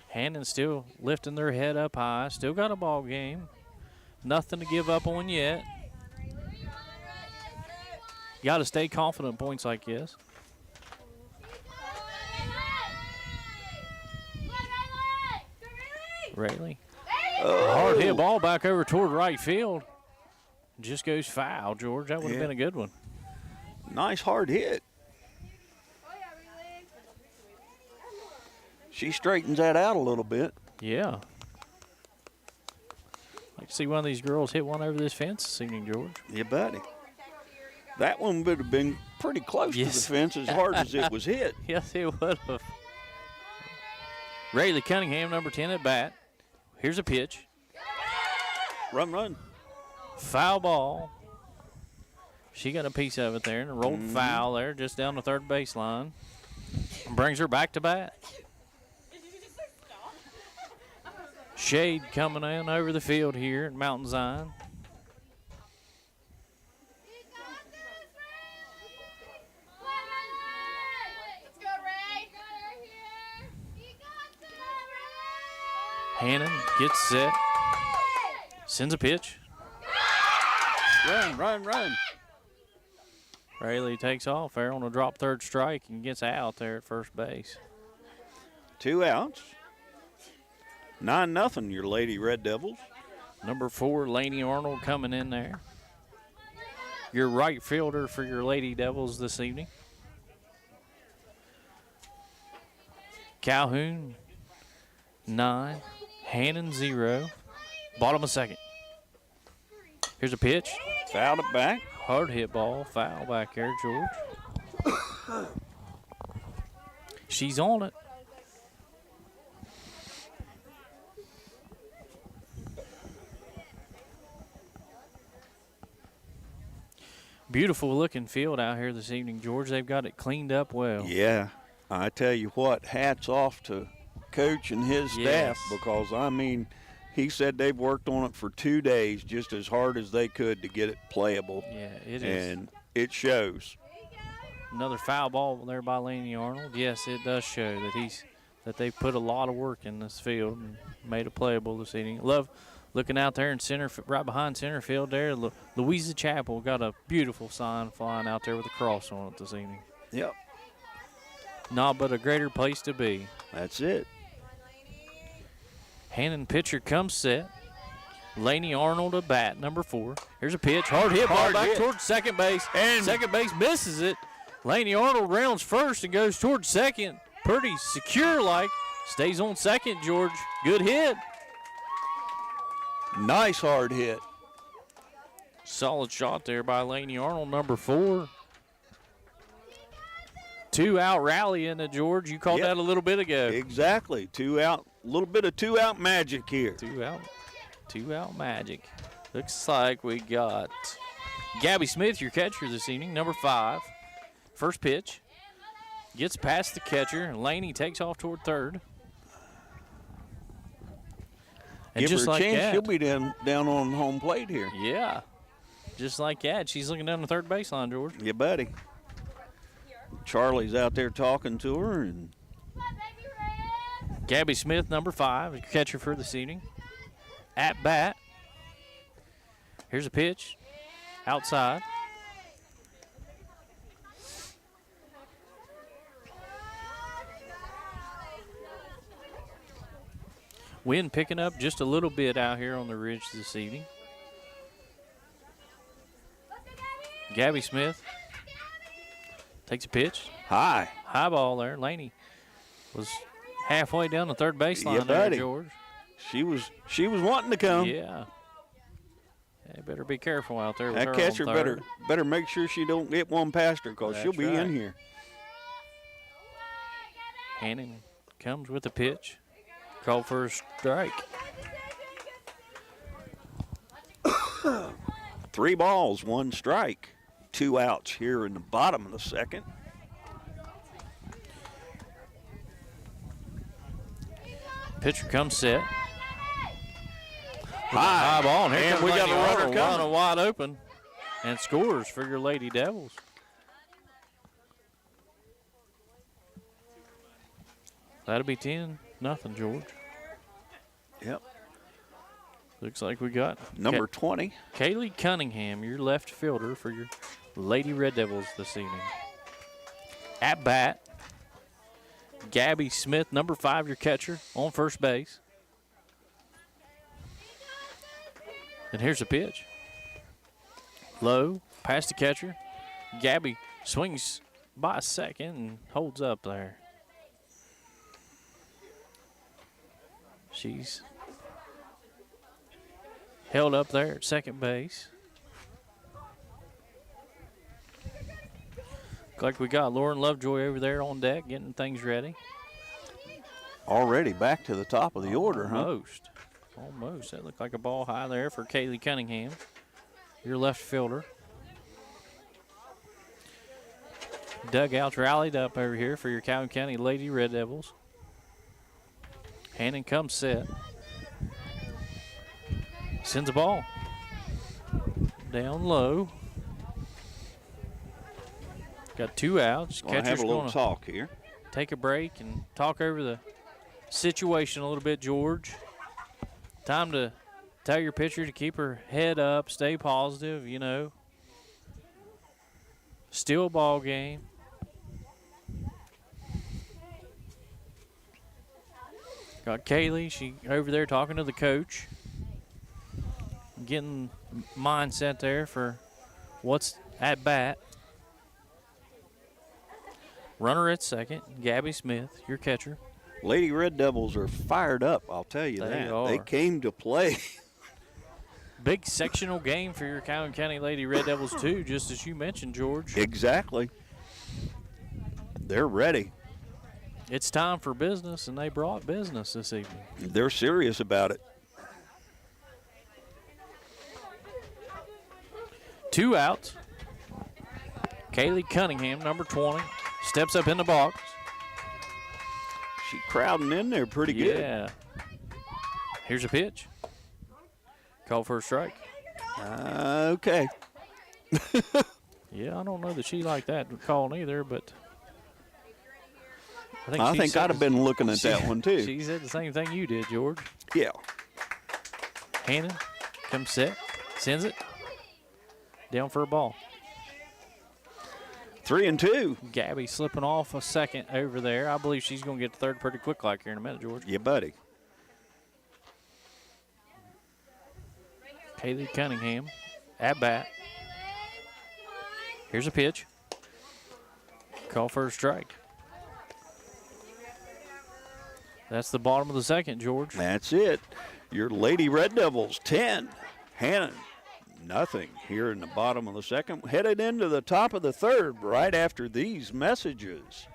Hannan still lifting their head up high. Still got a ball game. Nothing to give up on yet. You got to stay confident in points like this. Rayleigh. Hard hit ball back over toward right field. Just goes foul, George. That would have Yeah. been a good one. Nice hard hit. She straightens that out a little bit. Yeah. Like to see one of these girls hit one over this fence this evening, George. Yeah, buddy. That one would have been pretty close to the fence as hard as it was hit. Yes, it would have. Rayleigh Cunningham, number 10 at bat. Here's a pitch. Run, run. Foul ball. She got a piece of it there and rolled foul there just down the third baseline. Brings her back to bat. Shade coming in over the field here at Mountain Zion. Hannan gets set. Sends a pitch. Run, run, run. Rayleigh takes off there on a drop third strike and gets out there at first base. 2 outs. 9-0, your Lady Red Devils. Number 4, Laney Arnold coming in there. Your right fielder for your Lady Devils this evening. Calhoun, 9. Hannan, 0. Bottom of second. Here's a pitch. Fouled it back. Hard hit ball. Foul back there, George. She's on it. Beautiful looking field out here this evening, George. They've got it cleaned up well. Yeah. I tell you what, hats off to Coach and his staff, because, I mean, he said they've worked on it for 2 days just as hard as they could to get it playable. Yeah, it is. And it shows. Another foul ball there by Laney Arnold. Yes, it does show that they've put a lot of work in this field and made it playable this evening. Love looking out there in center, right behind center field there. Louisa Chapel got a beautiful sign flying out there with a cross on it this evening. Yep. Not but a greater place to be. That's it. Hannan pitcher comes set. Laney Arnold a bat, number 4. Here's a pitch. Hard hit ball back towards second base. And second base misses it. Laney Arnold rounds first and goes towards second. Pretty secure like. Stays on second, George. Good hit. Nice hard hit. Solid shot there by Laney Arnold, number 4. 2-out rally in it, George. You called that a little bit ago. Exactly. 2 out. A little bit of 2-out magic here. 2-out magic. Looks like we got Gabby Smith, your catcher this evening, number 5. First pitch. Gets past the catcher, and Laney takes off toward third. And Give just her a like chance, that, she'll be down on home plate here. Yeah. Just like that, she's looking down the third baseline, George. Yeah, buddy. Charlie's out there talking to her. And Gabby Smith, number 5, catcher for this evening. At bat. Here's a pitch. Outside. Wind picking up just a little bit out here on the ridge this evening. Gabby Smith takes a pitch. High ball there. Laney was halfway down the third baseline buddy. there, George. She was wanting to come. Yeah. They better be careful out there with That her catcher on third. better make sure she don't get one past her, because she'll be That's right. in here. Hannan comes with a pitch. Called for a strike. 3 balls, 1 strike. 2 outs here in the bottom of the second. Pitcher comes set. High ball, and here and comes we got Laney a runner Arnold, coming. running wide open, and scores for your Lady Devils. That'll be 10-0, George. Yep. Looks like we got Number 20. Kaylee Cunningham, your left fielder for your Lady Red Devils this evening. At bat, Gabby Smith, number 5, your catcher, on first base. And here's the pitch. Low, past the catcher. Gabby swings by second and holds up there. held up there at second base. Looks like we got Lauren Lovejoy over there on deck getting things ready. Already back to the top of the order, huh? Almost. That looked like a ball high there for Kaylee Cunningham, your left fielder. Dugouts rallied up over here for your Calhoun County Lady Red Devils. Hannan comes set. Sends a ball down low. Got 2 outs. We'll have a little talk here. Take a break and talk over the situation a little bit, George. Time to tell your pitcher to keep her head up, stay positive, you know. Still a ball game. Got Kaylee, she over there talking to the coach. Getting mindset there for what's at bat. Runner at second, Gabby Smith, your catcher. Lady Red Devils are fired up, I'll tell you that. Are. They came to play. Big sectional game for your Calhoun County Lady Red Devils, too, just as you mentioned, George. Exactly. They're ready. It's time for business, and they brought business this evening. They're serious about it. 2 outs. Kaylee Cunningham, number 20, steps up in the box. She crowding in there pretty good. Yeah. Here's a pitch. Call for a strike. Okay. Yeah, I don't know that she liked that call either, but I think I'd have been looking at that one too. She said the same thing you did, George. Yeah. Hannan comes set, sends it down for a ball. 3-2. Gabby slipping off a second over there. I believe she's going to get to third pretty quick like here in a minute, George. Yeah, buddy. Kaylee Cunningham at bat. Here's a pitch. Call for a strike. That's the bottom of the second, George. That's it. Your Lady Red Devils, 10. Hannan, nothing here in the bottom of the second. Headed into the top of the third right after these messages.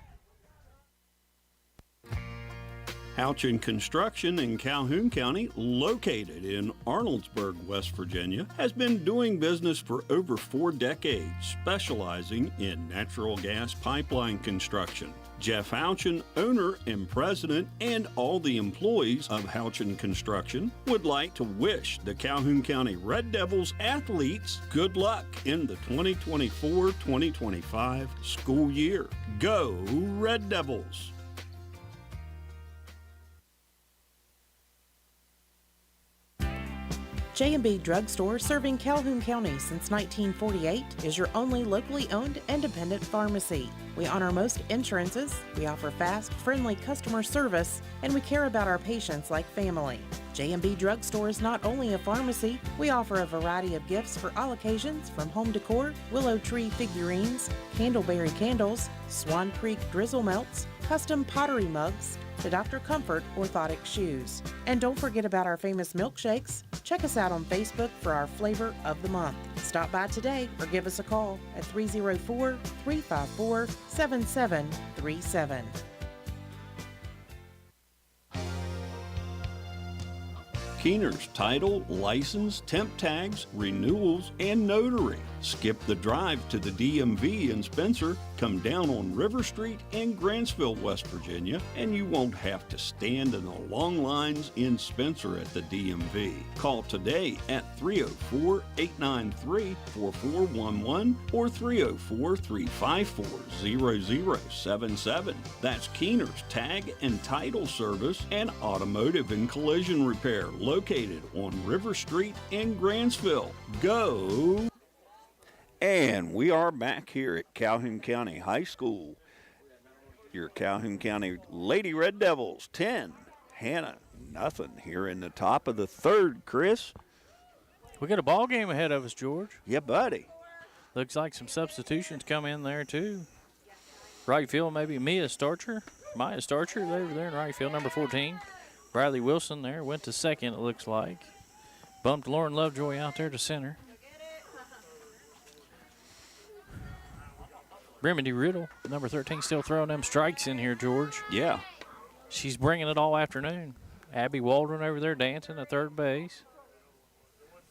Houchin Construction in Calhoun County, located in Arnoldsburg, West Virginia, has been doing business for over 4 decades, specializing in natural gas pipeline construction. Jeff Houchin, owner and president, and all the employees of Houchin Construction would like to wish the Calhoun County Red Devils athletes good luck in the 2024-2025 school year. Go Red Devils! J&B Drugstore, serving Calhoun County since 1948, is your only locally owned independent pharmacy. We honor most insurances, we offer fast, friendly customer service, and we care about our patients like family. J&B Drugstore is not only a pharmacy, we offer a variety of gifts for all occasions, from home decor, willow tree figurines, candleberry candles, Swan Creek drizzle melts, custom pottery mugs, to Dr. Comfort orthotic shoes. And don't forget about our famous milkshakes. Check us out on Facebook for our flavor of the month. Stop by today or give us a call at 304-354-7737. Keener's title, license, temp tags, renewals, and notary. Skip the drive to the DMV in Spencer, come down on River Street in Grantsville, West Virginia, and you won't have to stand in the long lines in Spencer at the DMV. Call today at 304-893-4411 or 304-354-0077. That's Keener's Tag and Title Service and Automotive and Collision Repair, located on River Street in Grantsville. Go! And we are back here at Calhoun County High School. Your Calhoun County Lady Red Devils, 10. Hannan, nothing here in the top of the third, Chris. We got a ball game ahead of us, George. Yeah, buddy. Looks like some substitutions come in there, too. Right field, maybe Maya Starcher over there in right field, number 14. Bradley Wilson there went to second, it looks like. Bumped Lauren Lovejoy out there to center. Remedy Riddle, number 13, still throwing them strikes in here, George. Yeah. She's bringing it all afternoon. Abby Waldron over there dancing at third base.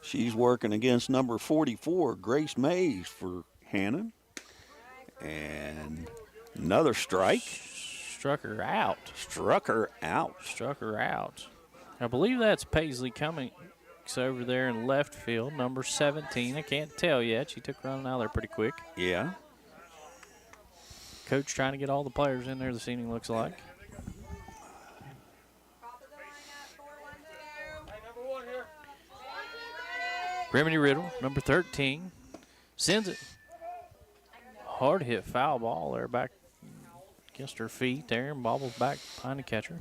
She's working against number 44, Grace Mays for Hannan. And another strike. Struck her out. Struck her out. Struck her out. I believe that's Paisley Cummings over there in left field, number 17. I can't tell yet. She took running out there pretty quick. Yeah. Coach trying to get all the players in there this evening, looks like. Remedy Riddle, number 13, sends it. Hard hit foul ball there back against her feet there and bobbles back behind the catcher.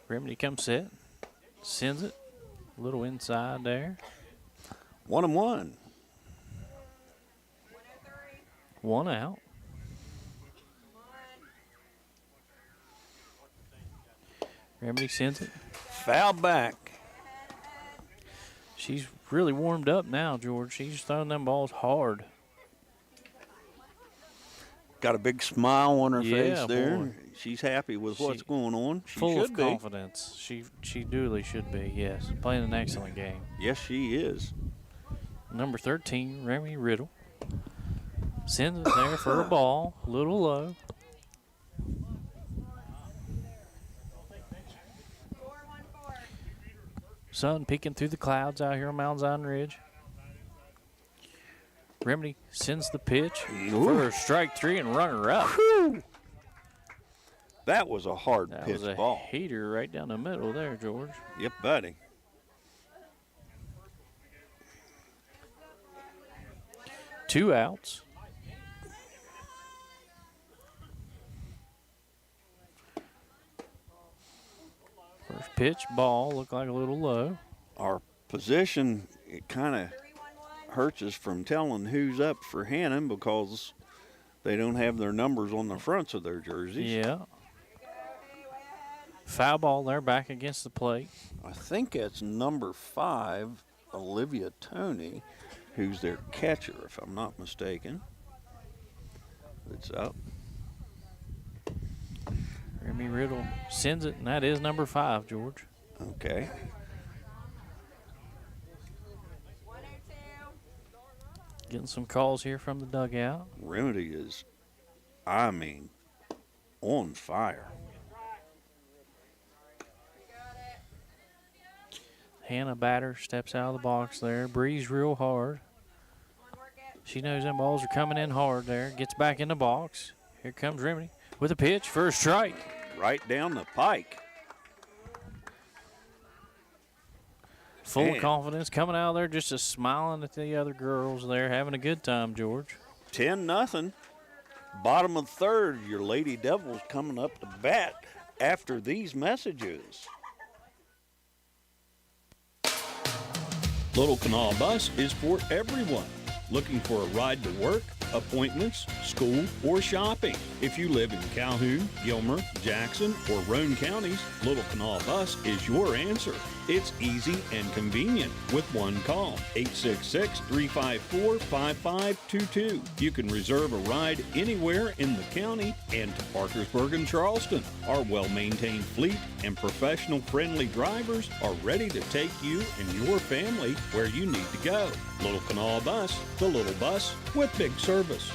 Remedy comes set, sends it. A little inside there. 1-1. 1 out. Remedy sends it. Foul back. She's really warmed up now, George. She's throwing them balls hard. Got a big smile on her face Yeah, there. boy. She's happy with what's going on. She Full should of be. confidence. She duly should be, yes. Playing an excellent game. Yes, she is. Number 13, Remedy Riddle. Sends it there for a ball. A little low. Sun peeking through the clouds out here on Mount Zion Ridge. Remedy sends the pitch for a strike 3 and runner up. Whew. That was a hard That pitch was a ball. heater right down the middle there, George. Yep, buddy. Two outs. First pitch, ball, looked like a little low. Our position, it kind of hurts us from telling who's up for Hannan because they don't have their numbers on the fronts of their jerseys. Yeah. Foul ball there back against the plate. I think that's number 5, Olivia Toney, who's their catcher, if I'm not mistaken. It's up. Remy Riddle sends it, and that is number 5, George. Okay. Getting some calls here from the dugout. Remedy is, I mean, on fire. Hannah batter steps out of the box there. Breathes real hard. She knows them balls are coming in hard there. Gets back in the box. Here comes Remedy with a pitch for a strike. Right down the pike. Full of confidence. Coming out there just smiling at the other girls there. Having a good time, George. 10-0. Bottom of third. Your Lady Devils coming up to bat after these messages. Little Canal Bus is for everyone. Looking for a ride to work, appointments, school, or shopping? If you live in Calhoun, Gilmer, Jackson, or Roane counties, Little Canal Bus is your answer. It's easy and convenient with one call, 866-354-5522. You can reserve a ride anywhere in the county and to Parkersburg and Charleston. Our well-maintained fleet and professional-friendly drivers are ready to take you and your family where you need to go. Little Canal Bus, the little bus with big service.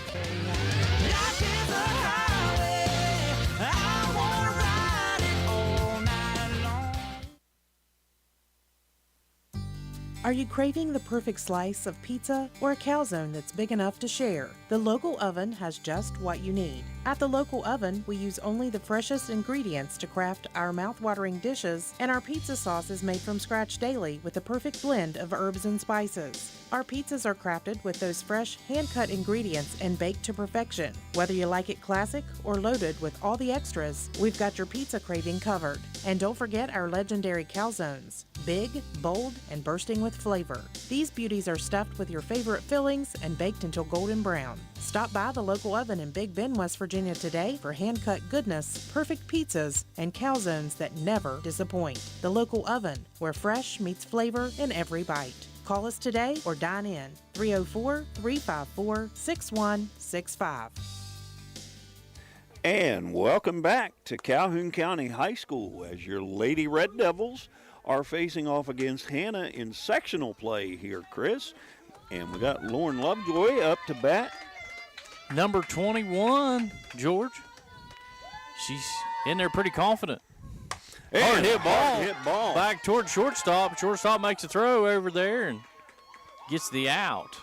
Are you craving the perfect slice of pizza or a calzone that's big enough to share? The local oven has just what you need. At the local oven, we use only the freshest ingredients to craft our mouth-watering dishes, and our pizza sauce is made from scratch daily with a perfect blend of herbs and spices. Our pizzas are crafted with those fresh, hand-cut ingredients and baked to perfection. Whether you like it classic or loaded with all the extras, we've got your pizza craving covered. And don't forget our legendary calzones. Big, bold, and bursting with flavor. These beauties are stuffed with your favorite fillings and baked until golden brown. Stop by the local oven in Big Bend, West Virginia today for hand-cut goodness, perfect pizzas, and calzones that never disappoint. The local oven, where fresh meets flavor in every bite. Call us today or dine in. 304-354-6165. And welcome back to Calhoun County High School as your Lady Red Devils are facing off against Hannan in sectional play here, Chris. And we got Lauren Lovejoy up to bat. Number 21, George. She's in there pretty confident. And Hard hit ball. Back toward shortstop. Shortstop makes a throw over there and gets the out.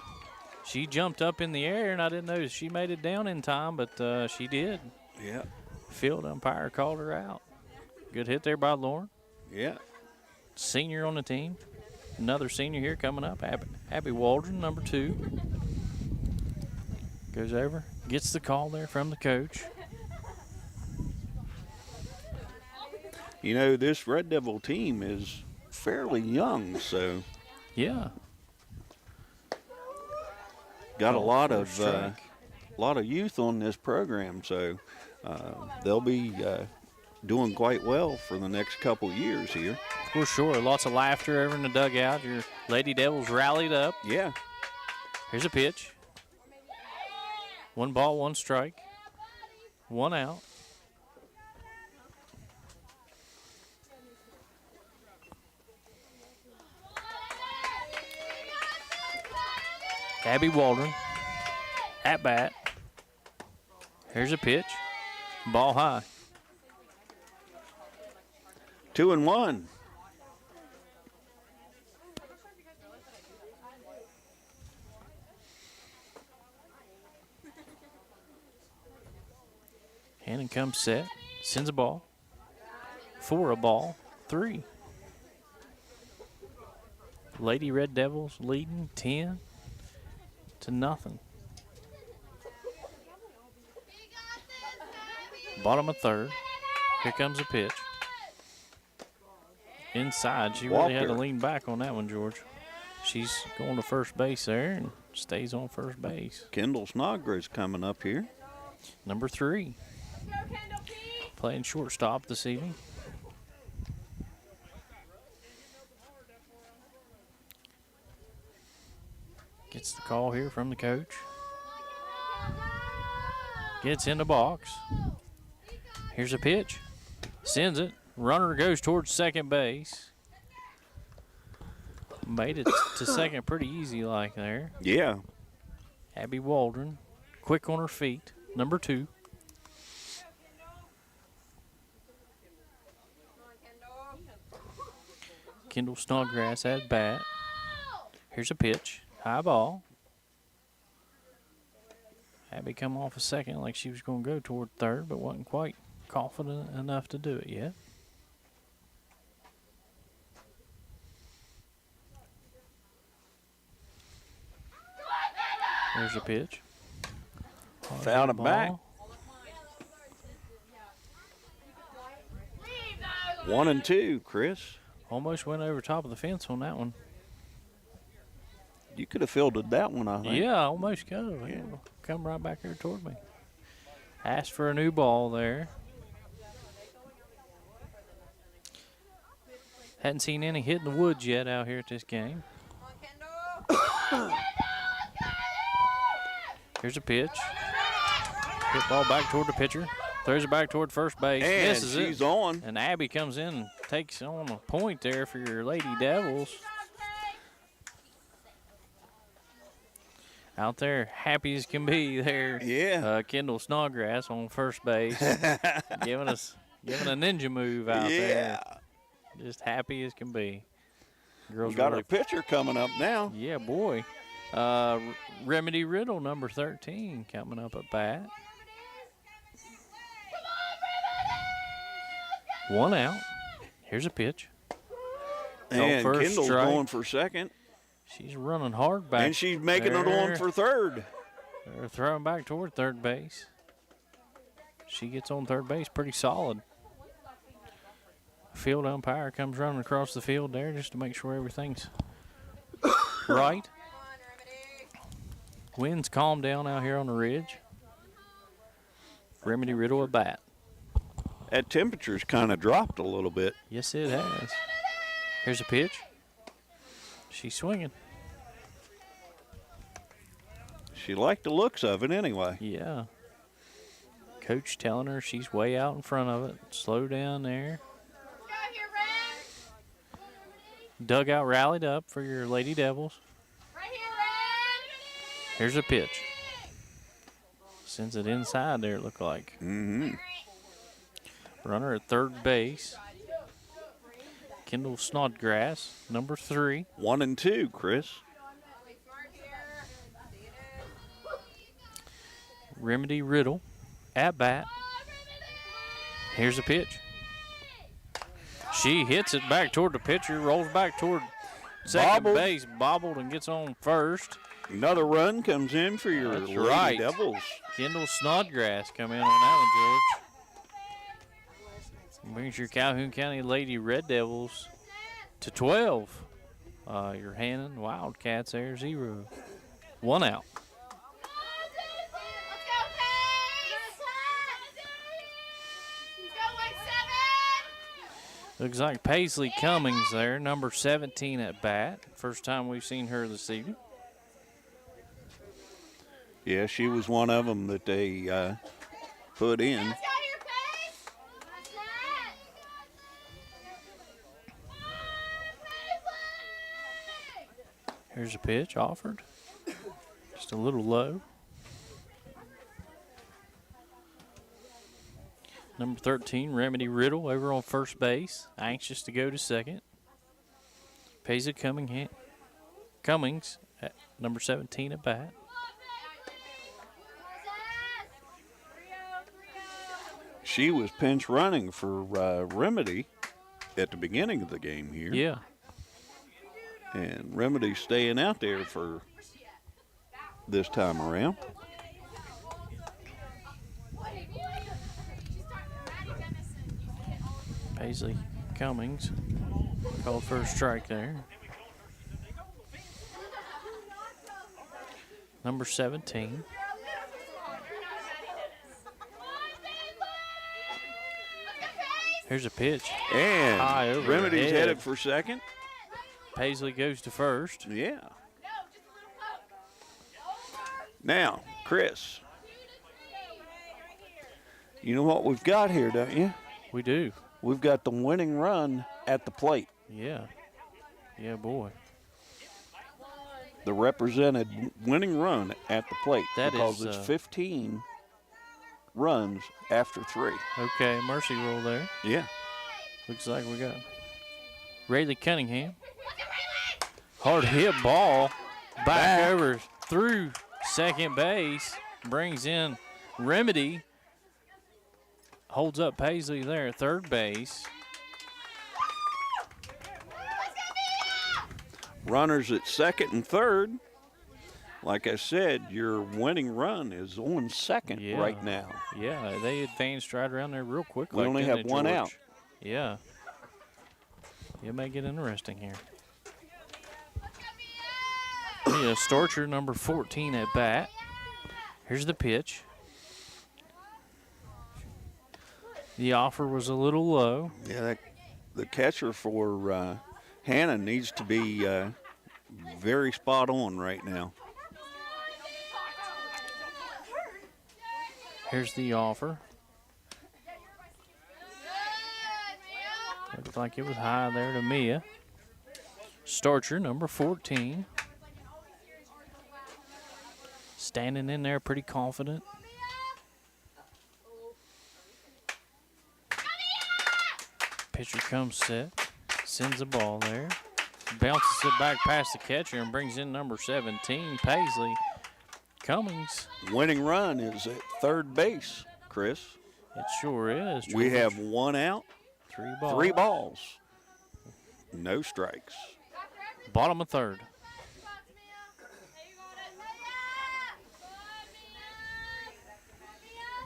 She jumped up in the air, and I didn't know if she made it down in time, but she did. Yeah. Field umpire called her out. Good hit there by Lauren. Yeah. Senior on the team. Another senior here coming up, Abby Waldron, number 2. Goes over, gets the call there from the coach. You know, this Red Devil team is fairly young, so. Yeah. Got a lot of youth on this program, so they'll be doing quite well for the next couple years here. For sure. Lots of laughter over in the dugout. Your Lady Devils rallied up. Yeah. Here's a pitch. 1 ball, 1 strike. 1 out. Abby Waldron at bat. Here's a pitch. Ball high. 2-1. Hannan comes set, sends a ball. 4 a ball, 3. Lady Red Devils leading 10-0. Bottom of 3rd. Here comes a pitch. Inside. She really had to lean back on that one, George. She's going to first base there and stays on first base. Kendall Snodgrass coming up here. Number 3. Playing shortstop this evening. Gets the call here from the coach. Gets in the box. Here's a pitch. Sends it. Runner goes towards second base. Made it to second pretty easy like there. Yeah. Abby Waldron, quick on her feet. Number 2. Kendall Snodgrass at bat. Here's a pitch. High ball. Abby come off a second like she was going to go toward third, but wasn't quite confident enough to do it yet. There's a pitch. Found it back. 1-2, Chris. Almost went over top of the fence on that one. You could have fielded that one, I think. Yeah, almost could have. Yeah. Come right back here toward me. Asked for a new ball there. Hadn't seen any hit in the woods yet out here at this game. Here's a pitch. Hit ball back toward the pitcher. Throws it back toward first base. And misses she's it. on. And Abby comes in and takes on a point there for your Lady Devils. Out there, happy as can be there. Yeah. Kendall Snodgrass on first base. giving a ninja move out there. Just happy as can be. Girls we got really our pitcher coming up now. Yeah, boy. Remedy Riddle, number 13, coming up at bat. 1 out. Here's a pitch. And first Kendall's strike. going for second. She's running hard back. And she's making it on for third. They're throwing back toward third base. She gets on third base pretty solid. Field umpire comes running across the field there just to make sure everything's right. Winds calm down out here on the ridge. Remedy Riddle at bat. That temperature's kind of dropped a little bit. Yes, it has. Here's a pitch. She's swinging. She liked the looks of it anyway. Yeah. Coach telling her she's way out in front of it. Slow down there. Dugout rallied up for your Lady Devils. Here's a pitch. Sends it inside there, it looked like. Mm-hmm. Runner at third base. Kendall Snodgrass, number 3. 1 and 2, Chris. Remedy Riddle at bat. Here's a pitch. She hits it back toward the pitcher, rolls back toward second base, bobbled and gets on first. Another run comes in for your That's Lady right. Devils. Kendall Snodgrass come in on that one, George. Brings your Calhoun County Lady Red Devils to 12. Your Hannan Wildcats there, 0. 1 out. Looks like Paisley Cummings there, number 17 at bat. First time we've seen her this evening. Yeah, she was one of them that they put in. Here's a pitch offered. Just a little low. Number 13, Remedy Riddle over on first base. Anxious to go to second. Paisley Cummings at number 17 at bat. She was pinch running for Remedy at the beginning of the game here. Yeah. And Remedy staying out there for this time around. Paisley Cummings called for a strike there. Number 17. Here's a pitch. And high over Remedy's the head. headed for second. Paisley goes to first. Yeah. Now, Chris, you know what we've got here, don't you? We do. We've got the winning run at the plate. Yeah. Yeah, boy. The represented winning run at the plate. That because is, it's 15 runs after 3. Okay, mercy roll there. Yeah. Looks like we got Rayleigh Cunningham. Hard hit ball. Back over through second base. Brings in Remedy. Holds up Paisley there at third base. Runners at second and third. Like I said, your winning run is on second right now. Yeah, they advanced right around there real quickly. We only have one out. Yeah. It may get interesting here. Yeah, Storcher, number 14 at bat. Here's the pitch. The offer was a little low. Yeah, the catcher for Hannan needs to be very spot on right now. Here's the offer. Looks like it was high there to Mia. Starcher, number 14. Standing in there pretty confident. Pitcher comes set. Sends the ball there. Bounces it back past the catcher and brings in number 17, Paisley Cummings. Winning run is at third base, Chris. It sure is. We George. have one out, 3 balls. 3 balls, no strikes. Bottom of third.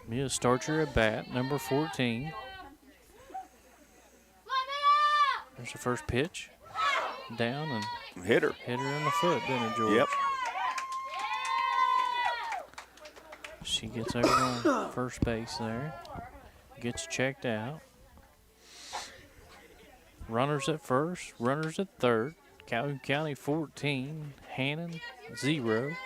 Mia Starcher at bat, number 14. There's the first pitch. Down and Hit her. hit her in the foot, didn't it, George? Yep. She gets over on first base there. Gets checked out. Runners at first, runners at third. Calhoun County 14, Hannan 0.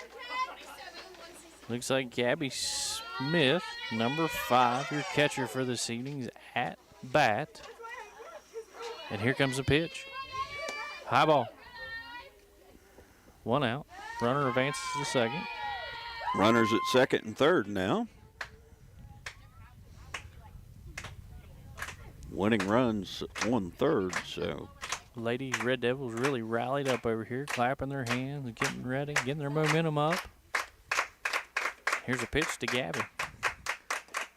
Looks like Gabby Smith, number 5, your catcher for this evening, is at bat. And here comes the pitch. High ball. 1 out. Runner advances to second. Runners at second and third now. Winning runs on third, so. Lady Red Devils really rallied up over here, clapping their hands and getting ready, getting their momentum up. Here's a pitch to Gabby.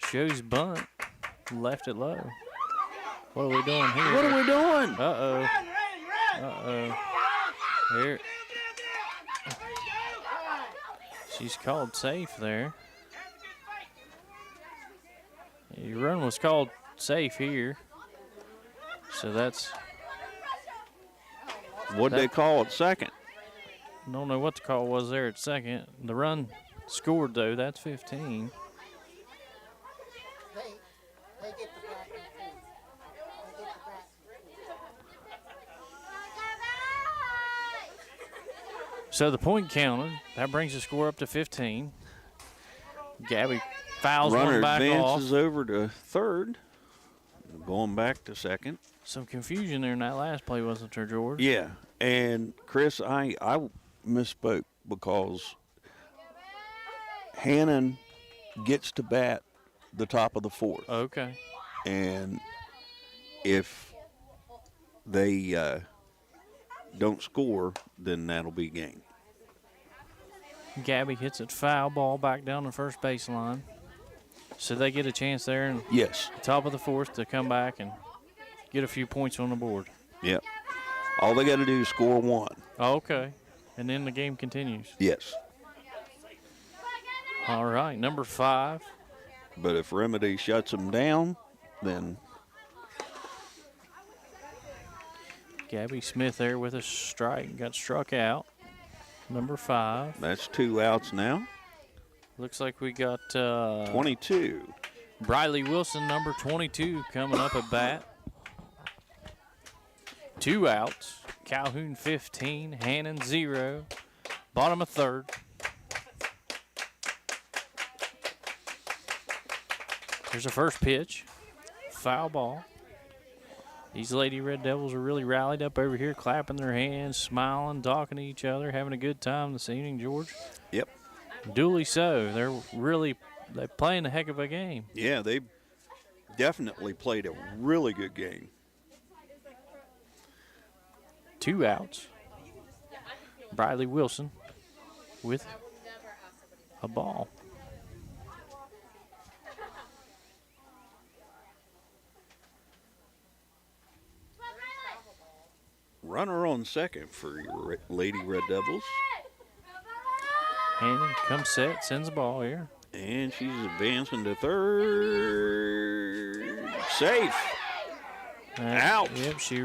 Shows bunt. Left it low. What are we doing here? What are we doing? Uh-oh. Uh-oh. Here. She's called safe there. Your run was called safe here. So that's... What'd they call it second? Don't know what the call was there at second. The run scored, though. That's 15. So the point counted. That brings the score up to 15. Gabby fouls Runner one back advances off. over to third. Going back to second. Some confusion there in that last play, wasn't there, George? Yeah, and Chris, I misspoke because Hannan gets to bat the top of the fourth. Okay. And if they don't score, then that'll be game. Gabby hits it foul ball back down the first baseline. So they get a chance there in Yes. the top of the fourth to come back and get a few points on the board. Yep. All they got to do is score one. Okay. And then the game continues. Yes. All right, number 5. But if Remedy shuts them down, then Gabby Smith there with a strike. Got struck out. Number 5. that's 2 outs now. Looks like we got 22. Briley Wilson, number 22, coming up at bat. 2 outs. Calhoun 15, Hannan 0. Bottom of third. Here's the first pitch. Foul ball. These Lady Red Devils are really rallied up over here, clapping their hands, smiling, talking to each other, having a good time this evening, George. Yep. Duly so. They're playing a heck of a game. Yeah, they definitely played a really good game. 2 outs. Briley Wilson with a ball. Runner on second for your Lady Red Devils. Hannan comes set, sends the ball here. And she's advancing to third. Safe. Out. Yep, she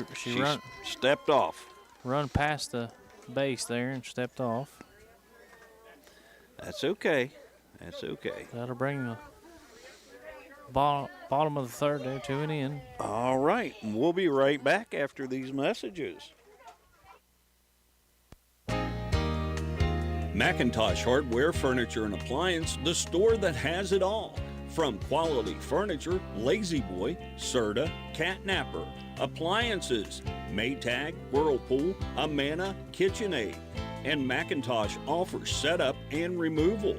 stepped off. Run past the base there and stepped off. That's okay. That's okay. That'll bring the bottom of the third there to an end. All right. We'll be right back after these messages. McIntosh Hardware, Furniture, and Appliance, the store that has it all. From quality furniture, Lazy Boy, Serta, Catnapper, appliances, Maytag, Whirlpool, Amana, KitchenAid, and McIntosh offers setup and removal,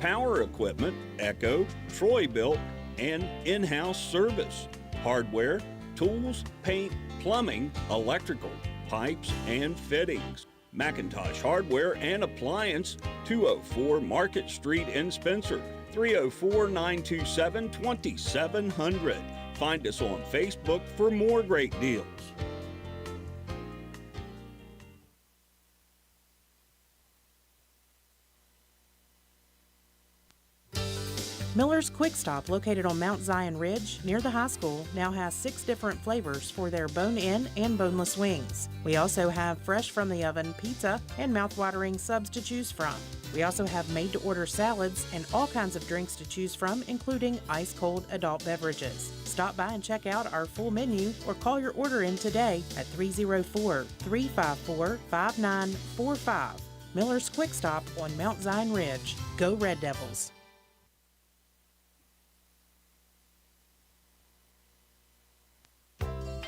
power equipment, Echo, Troy-Built, and in-house service, hardware, tools, paint, plumbing, electrical, pipes, and fittings. McIntosh Hardware and Appliance, 204 Market Street in Spencer, 304-927-2700. Find us on Facebook for more great deals. Miller's Miller's Quick Stop, located on Mount Zion Ridge near the high school, now has 6 different flavors for their bone-in and boneless wings. We also have fresh from the oven pizza and mouth-watering subs to choose from. We also have made-to-order salads and all kinds of drinks to choose from, including ice-cold adult beverages. Stop by and check out our full menu or call your order in today at 304-354-5945. Miller's Quick Stop on Mount Zion Ridge. Go Red Devils!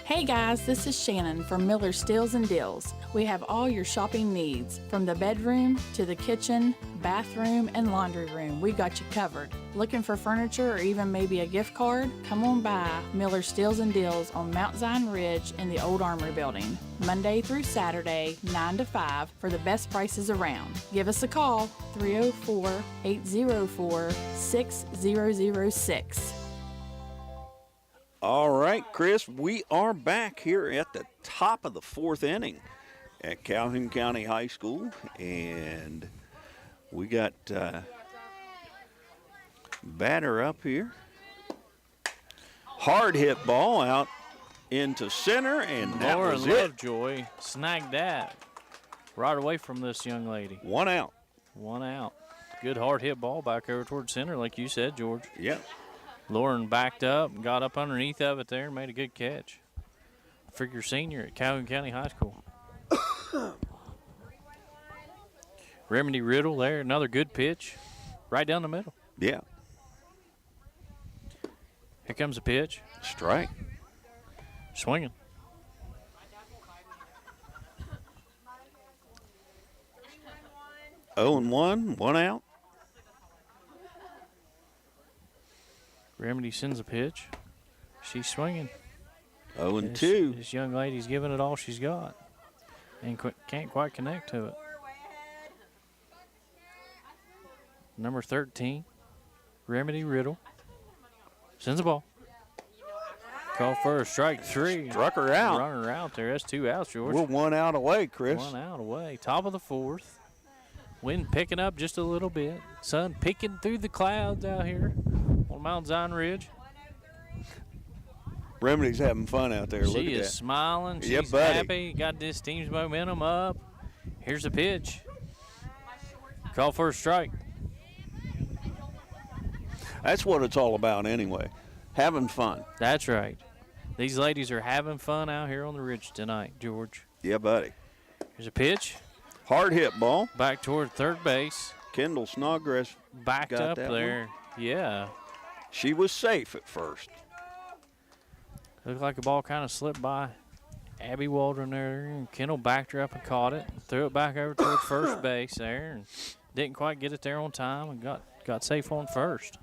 Hey guys, this is Shannon from Miller Steels and Deals. We have all your shopping needs, from the bedroom to the kitchen, bathroom, and laundry room. We've got you covered. Looking for furniture or even maybe a gift card? Come on by Miller Steels and Deals on Mount Zion Ridge in the Old Armory Building, Monday through Saturday, 9 to 5 for the best prices around. Give us a call, 304-804-6006. All right, Chris, we are back here at the top of the 4th inning at Calhoun County High School, and we got batter up here. Hard hit ball out into center, and that Laura was it. Lovejoy snagged that right away from this young lady. 1 out. 1 out. Good hard hit ball back over towards center, like you said, George. Yep. Lauren backed up and got up underneath of it there and made a good catch. Figure senior at Calhoun County High School. Remedy Riddle there, another good pitch right down the middle. Yeah. Here comes a pitch. Strike. Swinging. Oh and 1 out. Remedy sends a pitch. She's swinging. 0 and 2. This young lady's giving it all she's got and can't quite connect to it. Number 13, Remedy Riddle, sends the ball. Call for a strike 3. Struck her out. Running her out there. That's 2 outs, George. We're 1 out away, Chris. 1 out away. Top of the 4th. Wind picking up just a little bit. Sun peeking through the clouds out here on Mount Zion Ridge. Remedy's having fun out there. Look She at is that. smiling. Yeah, She's buddy. happy. Got this team's momentum up. Here's the pitch. Call for a strike. That's what it's all about anyway. Having fun. That's right. These ladies are having fun out here on the ridge tonight, George. Yeah, buddy. Here's a pitch. Hard hit ball. Back toward third base. Kendall Snodgrass Backed got up that there. Yeah. She was safe at first. Looked like the ball kind of slipped by Abby Waldron there. And Kendall backed her up and caught it. Threw it back over toward first base there. And didn't quite get it there on time and got safe on first.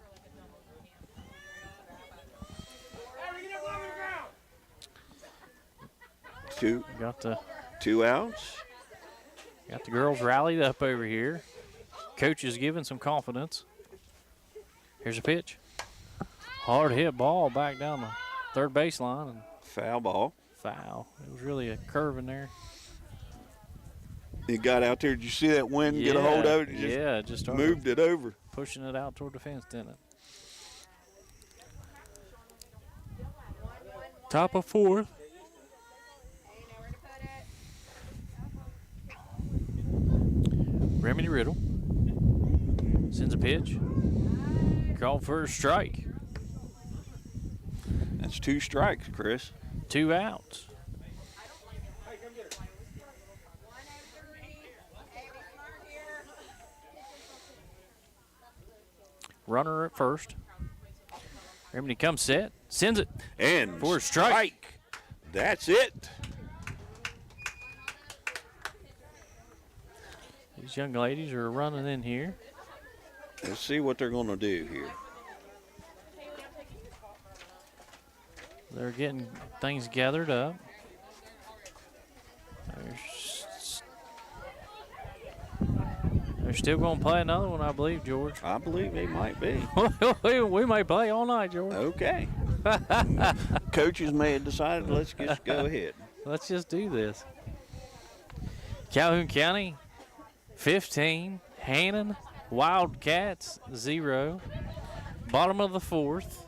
Got the 2 outs. Got the girls rallied up over here. Coach is giving some confidence. Here's a pitch. Hard hit ball back down the third baseline. And foul ball. Foul. It was really a curve in there. It got out there. Did you see that wind get a hold of it? It just started moved it over. Pushing it out toward the fence, didn't it? Top of 4th. Remedy Riddle sends a pitch. Called for a strike. That's 2 strikes, Chris. 2 outs. Runner at first. Remedy comes set, sends it, and for a strike. That's it. These young ladies are running in here. Let's see what they're going to do here. They're getting things gathered up. They're still going to play another one, I believe, George. I believe they might be. We may play all night, George. Okay. Coaches may have decided, let's just go ahead. Let's just do this. Calhoun County, 15. Hannan Wildcats, 0. Bottom of the fourth.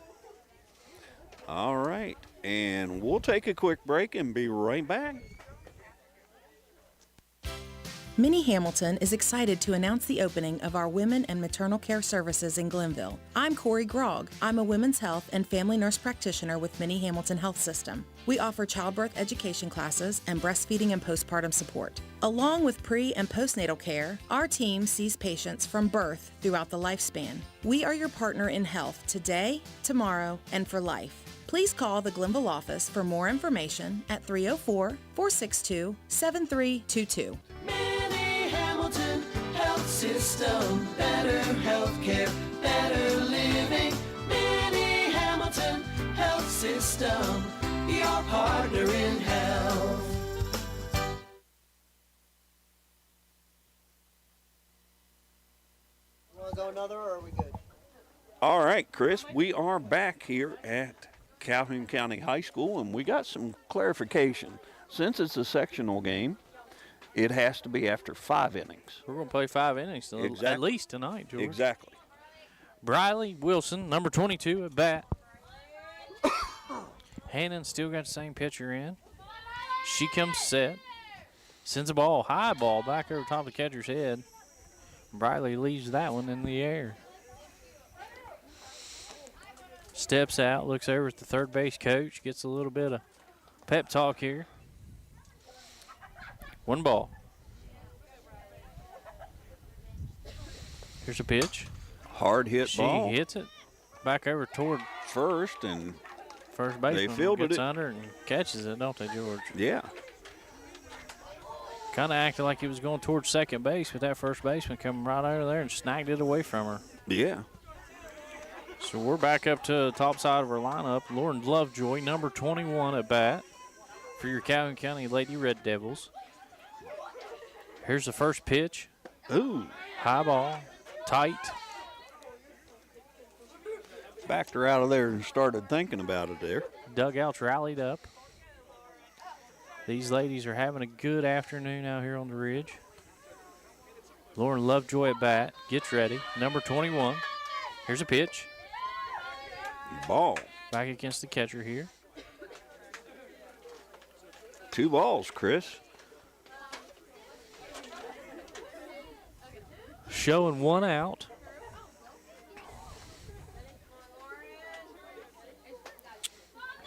All right, and we'll take a quick break and be right back. Minnie Hamilton is excited to announce the opening of our Women and Maternal Care Services in Glenville. I'm Corey Grogg. I'm a women's health and family nurse practitioner with Minnie Hamilton Health System. We offer childbirth education classes and breastfeeding and postpartum support. Along with pre- and postnatal care, our team sees patients from birth throughout the lifespan. We are your partner in health today, tomorrow, and for life. Please call the Glenville office for more information at 304-462-7322. Hamilton Health System, better healthcare, better living. Minnie Hamilton Health System, your partner in health. Want to go another, or are we good? All right, Chris, we are back here at Calhoun County High School, and we got some clarification. Since it's a sectional game, it has to be after 5 innings. We're going to play 5 innings Exactly. at least tonight, George. Exactly. Briley Wilson, number 22 at bat. Hannan still got the same pitcher in. She comes set. Sends a ball, high ball, back over top of the catcher's head. Briley leaves that one in the air. Steps out, looks over at the third base coach, gets a little bit of pep talk here. 1 ball. Here's a pitch. Hard hit ball. She hits it back over toward first, and first baseman they fielded gets it under and catches it, don't they, George? Yeah. Kind of acted like he was going towards second base, but that first baseman coming right over there and snagged it away from her. Yeah. So we're back up to the top side of our lineup. Lauren Lovejoy, number 21 at bat for your Calhoun County Lady Red Devils. Here's the first pitch. Ooh. High ball. Tight. Backed her out of there and started thinking about it there. Dugouts rallied up. These ladies are having a good afternoon out here on the ridge. Lauren Lovejoy at bat. Gets ready. Number 21. Here's a pitch. Ball. Back against the catcher here. 2 balls, Chris. Showing 1 out.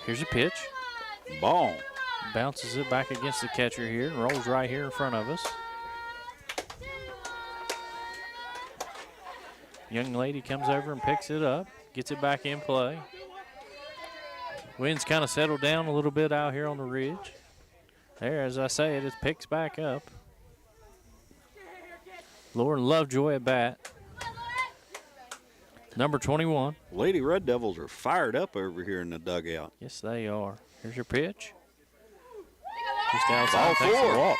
Here's a pitch. Ball. Bounces it back against the catcher here. Rolls right here in front of us. Young lady comes over and picks it up. Gets it back in play. Wind's kind of settled down a little bit out here on the ridge. There, as I say, it picks back up. Lauren Lovejoy at bat. Number 21. Lady Red Devils are fired up over here in the dugout. Yes, they are. Here's your pitch. Just outside. Ball Takes 4. a walk.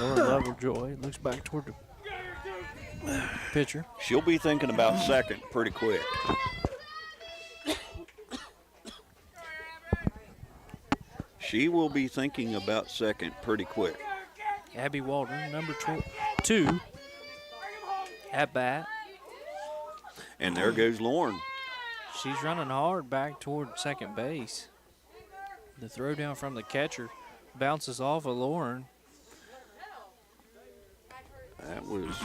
Lauren Lovejoy looks back toward the pitcher. She'll be thinking about second pretty quick. She will be thinking about second pretty quick. Abby Waldron, number 2 at bat. And there goes Lauren. She's running hard back toward second base. The throw down from the catcher bounces off of Lauren. That was...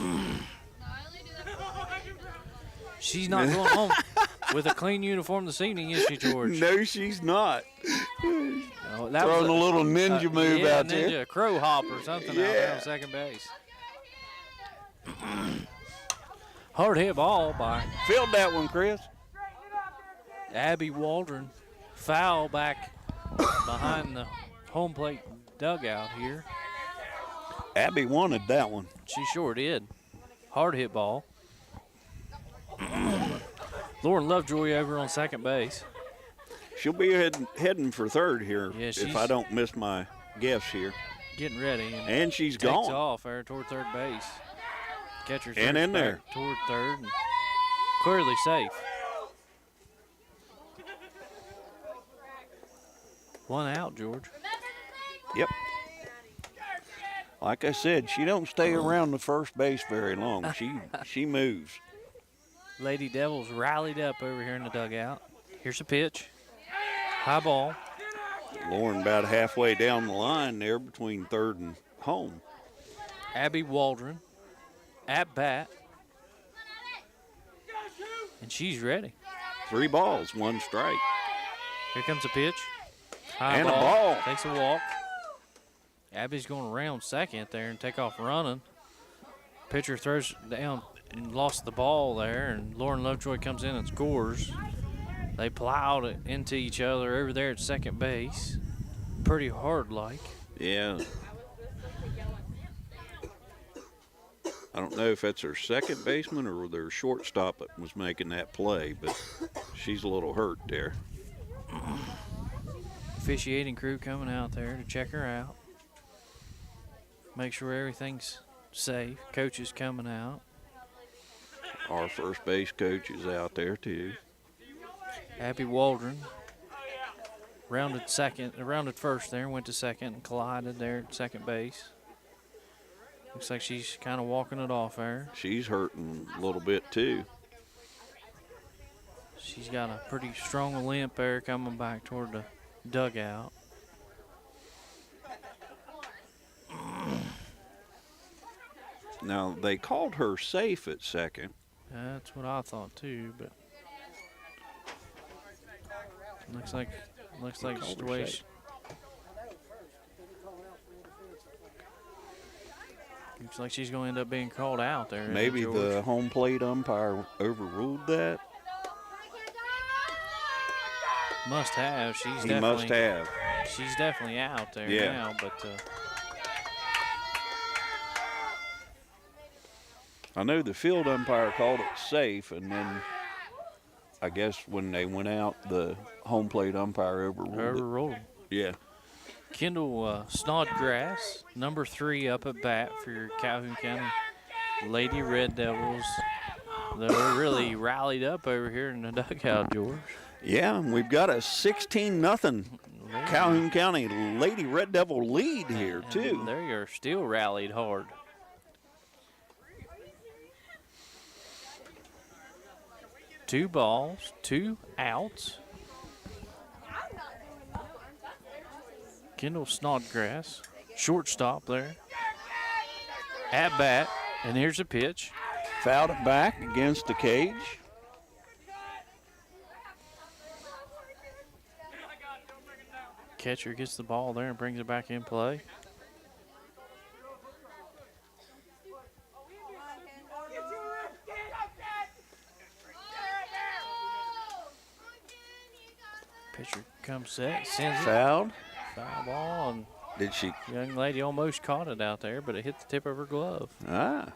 She's not going home with a clean uniform this evening, is she, George? No, she's not. No, that Throwing was a little ninja move out ninja, there. A crow hop or something out there Yeah. on second base. Hard hit ball by Field that one, Chris. Abby Waldron. Foul back behind the home plate dugout here. Abby wanted that one. She sure did. Hard hit ball. Lauren Lovejoy over on second base. She'll be heading for third here Yeah, if she's- I don't miss my guess here. Getting ready. And she's takes gone. off there toward third base. Catcher's And in back there. toward third. And clearly safe. 1 out, George. Yep. Like I said, she don't stay around the first base very long. She moves. Lady Devils rallied up over here in the dugout. Here's a pitch. High ball. Lauren about halfway down the line there between third and home. Abby Waldron at bat. And she's ready. 3 balls, 1 strike. Here comes a pitch. High and a ball. Takes a walk. Abby's going around second there and take off running. Pitcher throws down and lost the ball there, and Lauren Lovejoy comes in and scores. They plowed it into each other over there at second base. Pretty hard-like. Yeah. I don't know if that's their second baseman or their shortstop that was making that play, but she's a little hurt there. Officiating crew coming out there to check her out. Make sure everything's safe. Coach is coming out. Our first base coach is out there too. Abby Waldron rounded first there, went to second and collided there at second base. Looks like she's kind of walking it off there. She's hurting a little bit too. She's got a pretty strong limp there coming back toward the dugout. Now, they called her safe at second. That's what I thought too, but looks like it's the way looks like she's going to end up being called out there. Maybe the home plate umpire overruled that. Must have. He must have. She's definitely out there now, but I know the field umpire called it safe, and then I guess when they went out, the home plate umpire overruled it. Yeah. Kendall Snodgrass, number 3 up at bat for your Calhoun County Lady Red Devils. They're really rallied up over here in the dugout, George. Yeah, we've got a 16-0 Calhoun County Lady Red Devil lead here, too. They are still rallied hard. Two balls, 2 outs. Kendall Snodgrass, shortstop there. At bat, and here's a pitch. Fouled it back against the cage. Catcher gets the ball there and brings it back in play. Pitcher comes set, sends it. Fouled. Foul ball, and did she? Young lady almost caught it out there, but it hit the tip of her glove. Ah.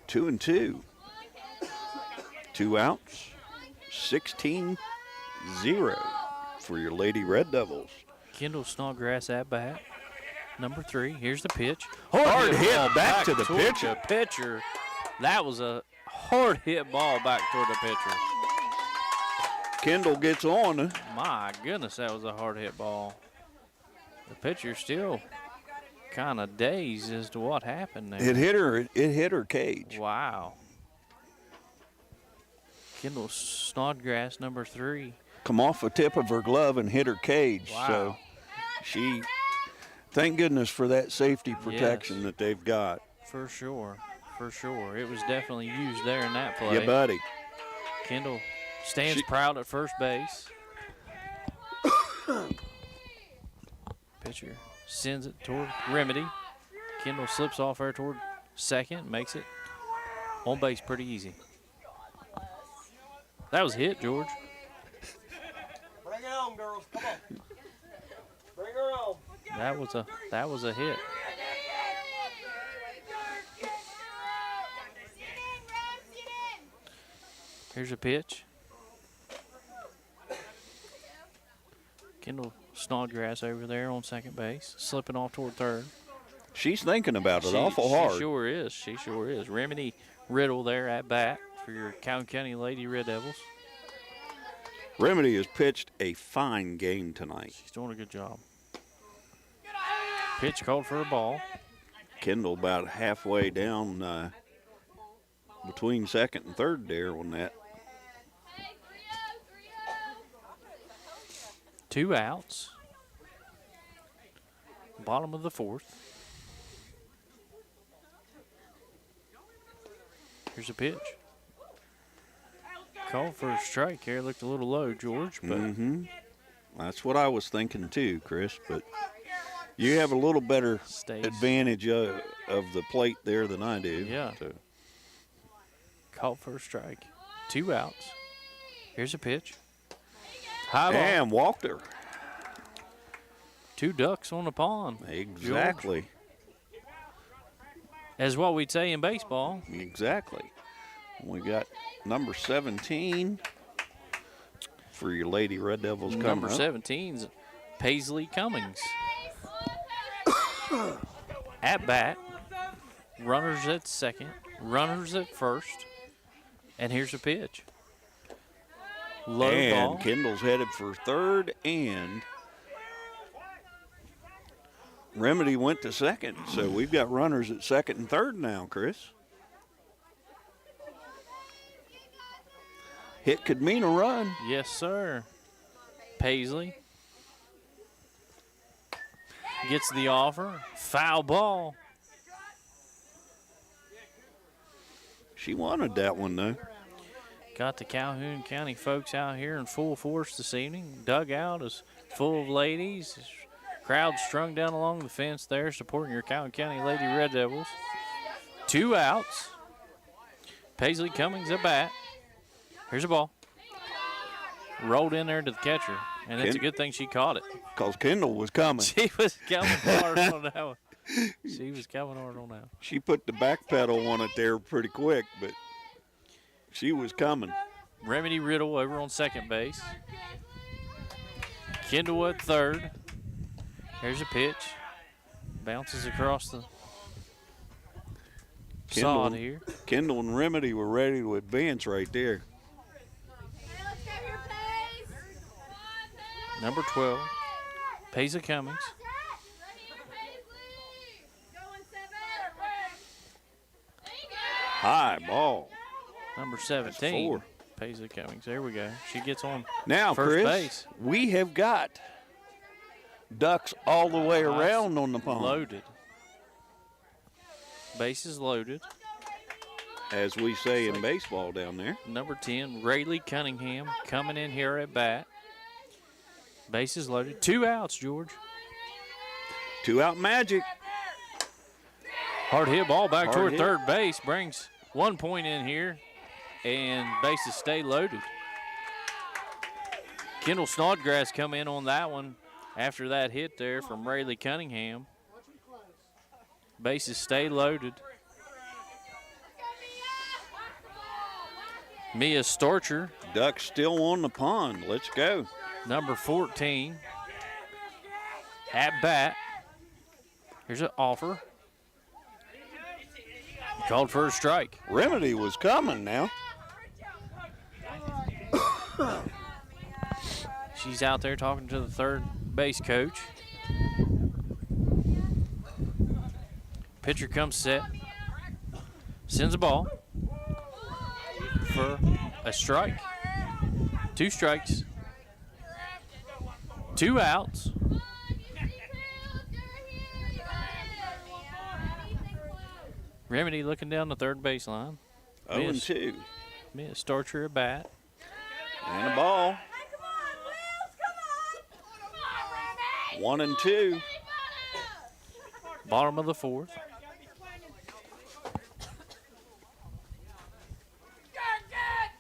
Two and two. 2 outs. 16-0 for your Lady Red Devils. Kendall Snodgrass at bat. Number 3. Here's the pitch. Hard hit back to the pitcher. Pitcher. That was a hard hit ball back toward the pitcher. Kendall gets on. My goodness, that was a hard hit ball. The pitcher still kind of dazed as to what happened there. It hit her cage. Wow. Kendall Snodgrass, number 3. Come off the tip of her glove and hit her cage. Wow. So she, thank goodness for that safety protection that they've got. For sure. For sure. It was definitely used there in that play. Yeah, buddy. Kendall stands proud at first base. Pitcher sends it toward Remedy. Kendall slips off her toward second, makes it on base pretty easy. That was a hit, George. Bring it on, girls. Come on. Bring her on. That was a hit. Here's a pitch. Kendall Snodgrass over there on second base, slipping off toward third. She's thinking about it awful hard. She sure is. She sure is. Remedy Riddle there at bat for your Calhoun County Lady Red Devils. Remedy has pitched a fine game tonight. She's doing a good job. Pitch called for a ball. Kendall about halfway down between second and third there on that. 2 outs. Bottom of the 4th. Here's a pitch. Called for a strike here. Looked a little low, George, but That's what I was thinking too, Chris. But you have a little better advantage of the plate there than I do. Yeah. So. Called for a strike. 2 outs. Here's a pitch. High ball. And walked her. 2 ducks on the pond. Exactly. George. As what we'd say in baseball. Exactly. We got number 17 for your Lady Red Devils coming Number up. 17's Paisley Cummings. At bat. Runners at second. Runners at first. And here's a pitch. Low and ball. Kendall's headed for third, and Remedy went to second. So we've got runners at second and third now, Chris. Hit could mean a run. Yes, sir. Paisley gets the offer. Foul ball. She wanted that one, though. Got the Calhoun County folks out here in full force this evening. Dugout is full of ladies. Crowd strung down along the fence there supporting your Calhoun County Lady Red Devils. 2 outs. Paisley Cummings at bat. Here's a ball. Rolled in there to the catcher, and it's a good thing she caught it. Because Kendall was coming. She was coming hard on that one. She was coming hard on that one. She put the back pedal on it there pretty quick, but she was coming. Remedy Riddle over on second base. Kendall at third. Here's a pitch. Bounces across the sod here. Kendall and Remedy were ready to advance right there. Number 12, Paisley Cummings. High ball. Number 17, Paisley Cummings. There we go. She gets on Now, first Chris, base. we have got ducks all the way around on the pond. Loaded. Bases loaded. As we say in baseball down there. Number 10, Rayleigh Cunningham coming in here at bat. Bases loaded. 2 outs, George. 2 out magic. Hard hit ball back Hard toward hit. third base. Brings 1 point in here. And bases stay loaded. Kendall Snodgrass come in on that one after that hit there from Rayleigh Cunningham. Bases stay loaded. Mia Storcher. Ducks still on the pond. Let's go. Number 14. At bat. Here's an offer. Called for a strike. Remedy was coming now. She's out there talking to the third base coach. Pitcher comes set. Sends a ball for a strike. 2 strikes. 2 outs. Remedy looking down the third baseline. 0-2. Mia Starcher at bat. And a ball. 1-2. Bottom of the 4th.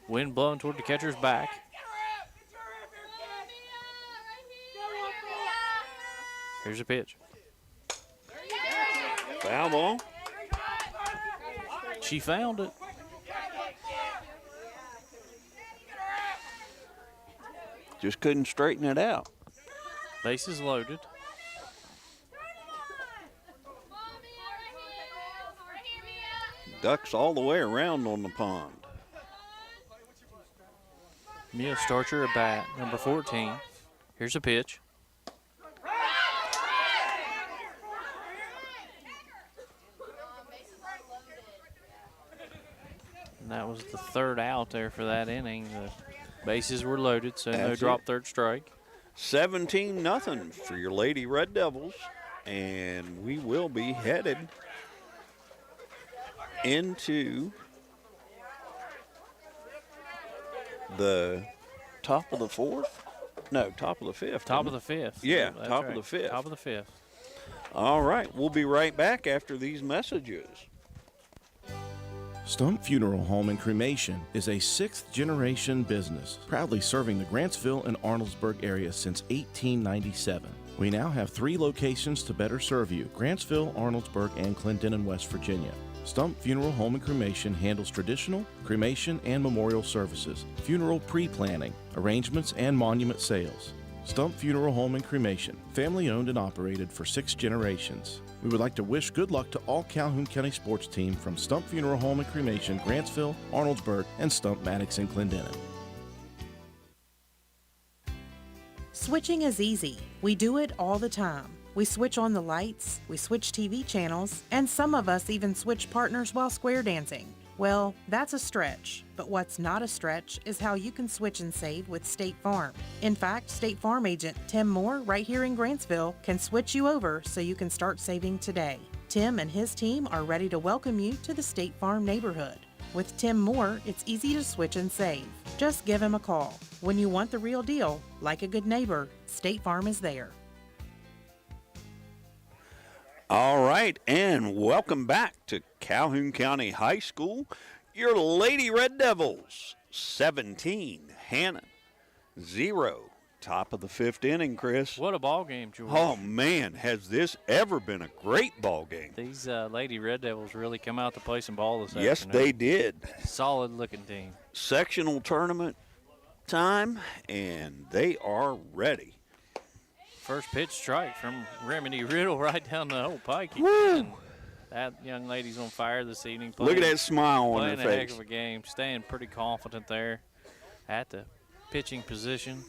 Wind blowing toward the catcher's back. Here's a pitch. Foul ball. She found it. Just couldn't straighten it out. Bases loaded. Ducks all the way around on the pond. Mia Starcher at bat, number 14. Here's a pitch. And that was the third out there for that inning. The bases were loaded, so no drop, third strike. 17-0 for your Lady Red Devils. And we will be headed into the top of the fourth? No, top of the fifth. Top of the fifth. Yeah, That's top right. of the fifth. Top of the fifth. All right, we'll be right back after these messages. Stump Funeral Home and Cremation is a sixth-generation business, proudly serving the Grantsville and Arnoldesburg area since 1897. We now have 3 locations to better serve you: Grantsville, Arnoldesburg, and Clendenin, West Virginia. Stump Funeral Home and Cremation handles traditional, cremation, and memorial services, funeral pre-planning, arrangements, and monument sales. Stump Funeral Home and Cremation, family owned and operated for 6 generations. We would like to wish good luck to all Calhoun County sports team from Stump Funeral Home and Cremation, Grantsville, Arnoldesburg, and Stump Maddox and Clendenin. Switching is easy. We do it all the time. We switch on the lights, we switch TV channels, and some of us even switch partners while square dancing. Well, that's a stretch, but what's not a stretch is how you can switch and save with State Farm. In fact, State Farm agent Tim Moore, right here in Grantsville, can switch you over so you can start saving today. Tim and his team are ready to welcome you to the State Farm neighborhood. With Tim Moore, it's easy to switch and save. Just give him a call. When you want the real deal, like a good neighbor, State Farm is there. All right, and welcome back to Calhoun County High School. Your Lady Red Devils, 17, Hannan, 0. Top of the 5th inning, Chris. What a ball game, George. Oh, man, has this ever been a great ball game. These Lady Red Devils really come out to play some ball this Yes, afternoon. they did. Solid-looking team. Sectional tournament time, and they are ready. First pitch strike from Remedy Riddle right down the whole pike. Woo! And that young lady's on fire this evening. Look at that smile on her playing a heck face. of a game. Staying pretty confident there at the pitching position.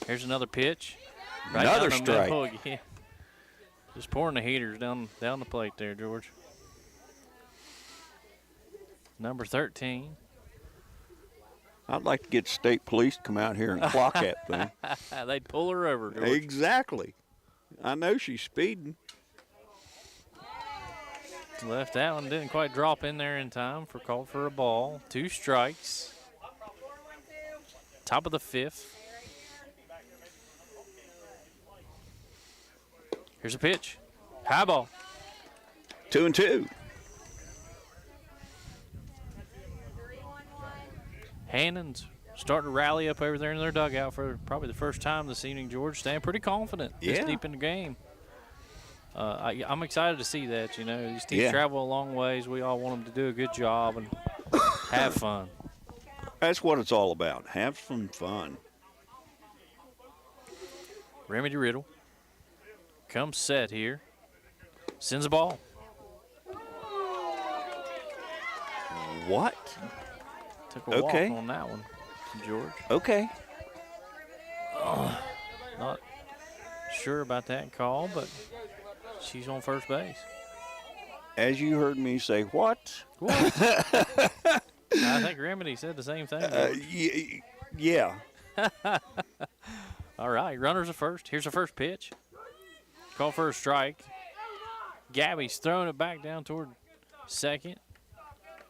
Here's another pitch. Right Another down the middle strike. again. Just pouring the heaters down the plate there, George. Number 13. I'd like to get state police to come out here and clock that thing. They'd pull her over, George. Exactly. I know she's speeding. Left that one, didn't quite drop in there in time for called for a ball. 2 strikes. Top of the 5th. Here's a pitch. High ball. 2-2. Hannan's starting to rally up over there in their dugout for probably the first time this evening, George. Staying pretty confident this Yeah. deep in the game. I'm excited to see that. You know, these teams Yeah. travel a long ways. We all want them to do a good job and have fun. That's what it's all about. Have some fun. Remedy Riddle comes set here. Sends a ball. What? Took a Okay. walk on that one, George. Okay. Not sure about that call, but she's on first base. As you heard me say, what? What? I think Remedy said the same thing. George. Yeah. All right, runners at first. Here's the first pitch. Call for a strike. Gabby's throwing it back down toward second.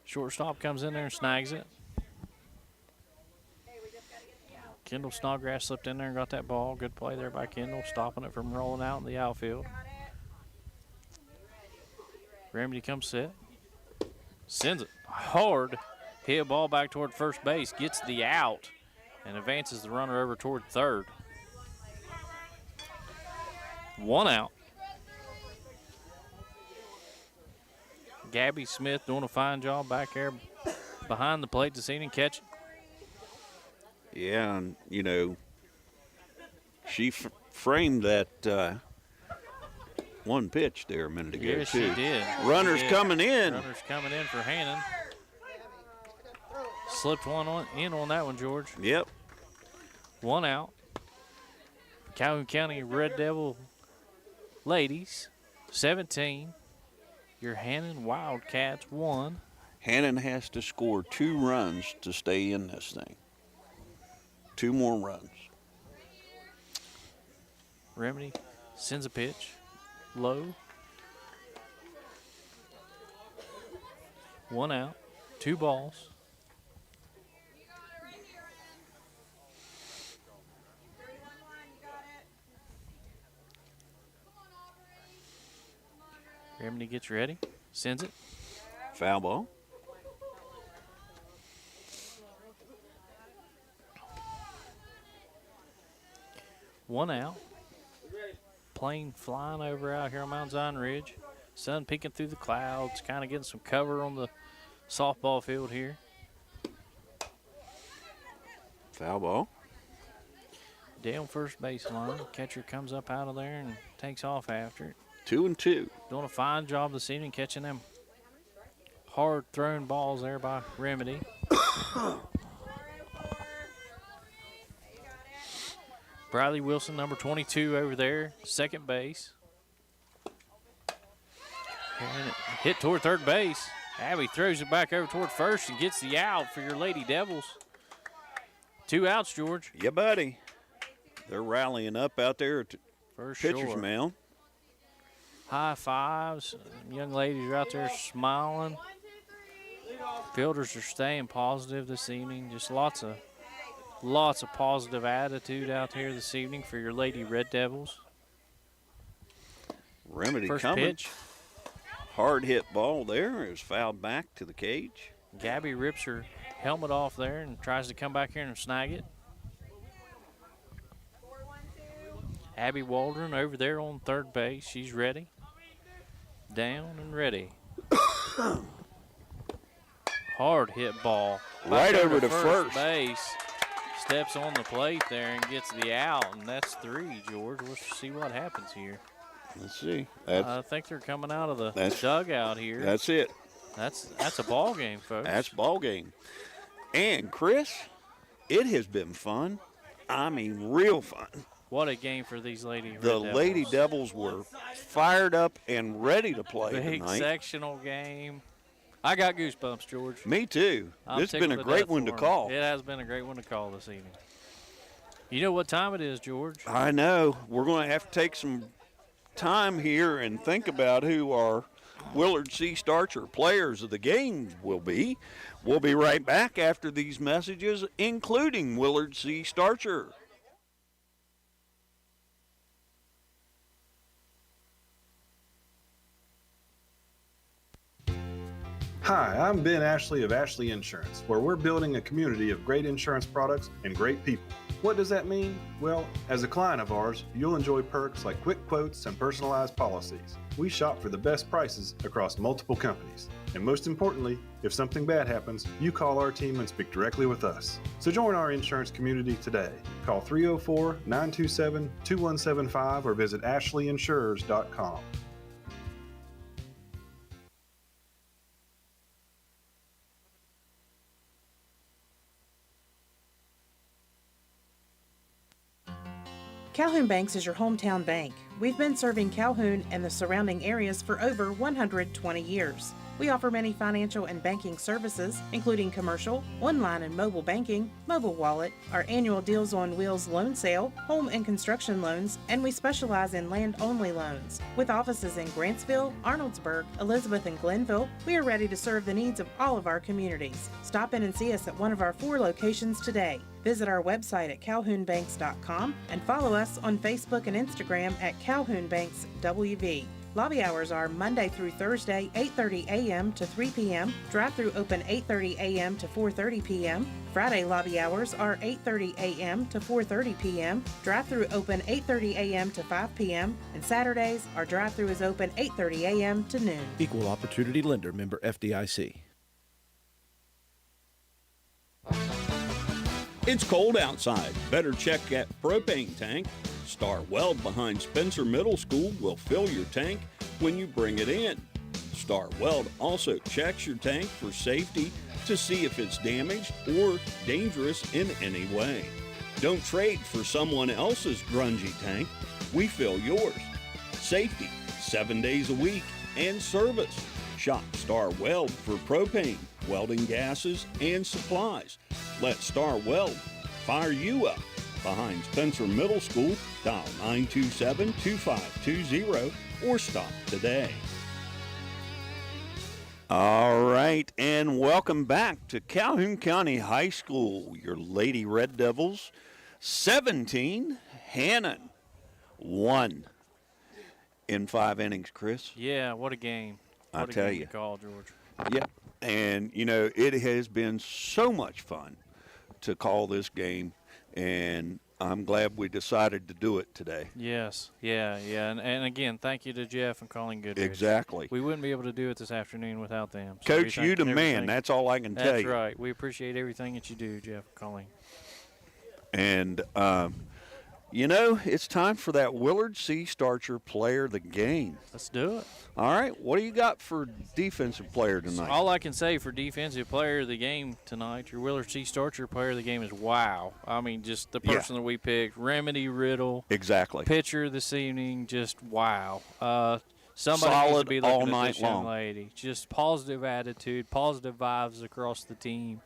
Shortstop comes in there and snags it. Kendall Snodgrass slipped in there and got that ball. Good play there by Kendall, stopping it from rolling out in the outfield. Remedy comes set. Sends it hard. Hit a ball back toward first base. Gets the out and advances the runner over toward third. 1 out. Gabby Smith doing a fine job back there behind the plate this evening, catching. Yeah, and, you know, she framed that one pitch there a minute ago, Yes, too. she did. Runners She did. coming in. Runners coming in for Hannan. Slipped one in on that one, George. Yep. 1 out. Calhoun County Red Devil ladies, 17. Your Hannan Wildcats, 1. Hannan has to score 2 runs to stay in this thing. 2 more runs. Remedy sends a pitch. Low. 1 out. 2 balls. Remedy gets ready. Sends it. Foul ball. One out. Plane flying over out here on Mount Zion Ridge. Sun peeking through the clouds, kind of getting some cover on the softball field here. Foul ball. Down first baseline. Catcher comes up out of there and takes off after it. 2-2. Doing a fine job this evening catching them hard thrown balls there by Remedy. Bradley Wilson, number 22 over there, second base. And it hit toward third base. Abby throws it back over toward first and gets the out for your Lady Devils. 2 outs, George. Yeah, buddy. They're rallying up out there at For pitcher's sure. mound. High fives. Young ladies are out there smiling. Fielders are staying positive this evening. Just lots of positive attitude out here this evening for your Lady Red Devils. Remedy First coming. pitch. Hard hit ball there. It was fouled back to the cage. Gabby rips her helmet off there and tries to come back here and snag it. Abby Waldron over there on third base. She's ready. Down and ready. Hard hit ball. Right Back over to first. base. Steps on the plate there and gets the out, and that's 3, George. We'll see what happens here. Let's see. I think they're coming out of the that's- dugout here. That's it. That's a ball game, folks. That's ball game. And, Chris, it has been fun. I mean, real fun. What a game for these Lady Red The Devils. Lady Devils were fired up and ready to play Big tonight. sectional game. I got goosebumps, George. Me too. I'm This has been a tickled to great death one to for 'em. call. It has been a great one to call this evening. You know what time it is, George? I know. We're going to have to take some time here and think about who our Willard C. Starcher players of the game will be. We'll be right back after these messages, including Willard C. Starcher. Hi, I'm Ben Ashley of Ashley Insurance, where we're building a community of great insurance products and great people. What does that mean? Well, as a client of ours, you'll enjoy perks like quick quotes and personalized policies. We shop for the best prices across multiple companies. And most importantly, if something bad happens, you call our team and speak directly with us. So join our insurance community today. Call 304-927-2175 or visit ashleyinsurers.com. Calhoun Banks is your hometown bank. We've been serving Calhoun and the surrounding areas for over 120 years. We offer many financial and banking services, including commercial, online and mobile banking, mobile wallet, our annual Deals on Wheels loan sale, home and construction loans, and we specialize in land-only loans. With offices in Grantsville, Arnoldsburg, Elizabeth, and Glenville, we are ready to serve the needs of all of our communities. Stop in and see us at one of our 4 locations today. Visit our website at calhounbanks.com and follow us on Facebook and Instagram at calhounbankswv. Lobby hours are Monday through Thursday, 8:30 a.m. to 3 p.m. Drive-through open 8:30 a.m. to 4:30 p.m. Friday lobby hours are 8:30 a.m. to 4:30 p.m. Drive-through open 8:30 a.m. to 5 p.m. And Saturdays, our drive-through is open 8:30 a.m. to noon. Equal Opportunity Lender, member FDIC. It's cold outside. Better check that propane tank. Star Weld behind Spencer Middle School will fill your tank when you bring it in. Star Weld also checks your tank for safety to see if it's damaged or dangerous in any way. Don't trade for someone else's grungy tank. We fill yours. Safety, 7 days a week, and service. Shop Star Weld for propane, welding gases, and supplies. Let Star Weld fire you up. Behind Spencer Middle School, dial 927-2520 or stop today. All right, and welcome back to Calhoun County High School. Your Lady Red Devils, 17, Hannan, 1 in 5 innings, Chris. Yeah, what a game. I tell you. Call, George. Yeah, and, you know, it has been so much fun to call this game, and I'm glad we decided to do it today. Yes, yeah. And again, thank you to Jeff and Colleen Goodrich. Exactly. We wouldn't be able to do it this afternoon without them. So Coach, you the man. That's all I can tell you. That's right. We appreciate everything that you do, Jeff and Colleen. And, you know, it's time for that Willard C. Starcher Player of the Game. Let's do it. All right, what do you got for defensive player tonight? All I can say for defensive player of the game tonight, your Willard C. Starcher player of the game is wow. I mean, just the person that we picked, Remedy Riddle. Exactly. Pitcher this evening, just wow. Somebody Solid needs to be looking all at night this young long. lady. Just positive attitude, positive vibes across the team.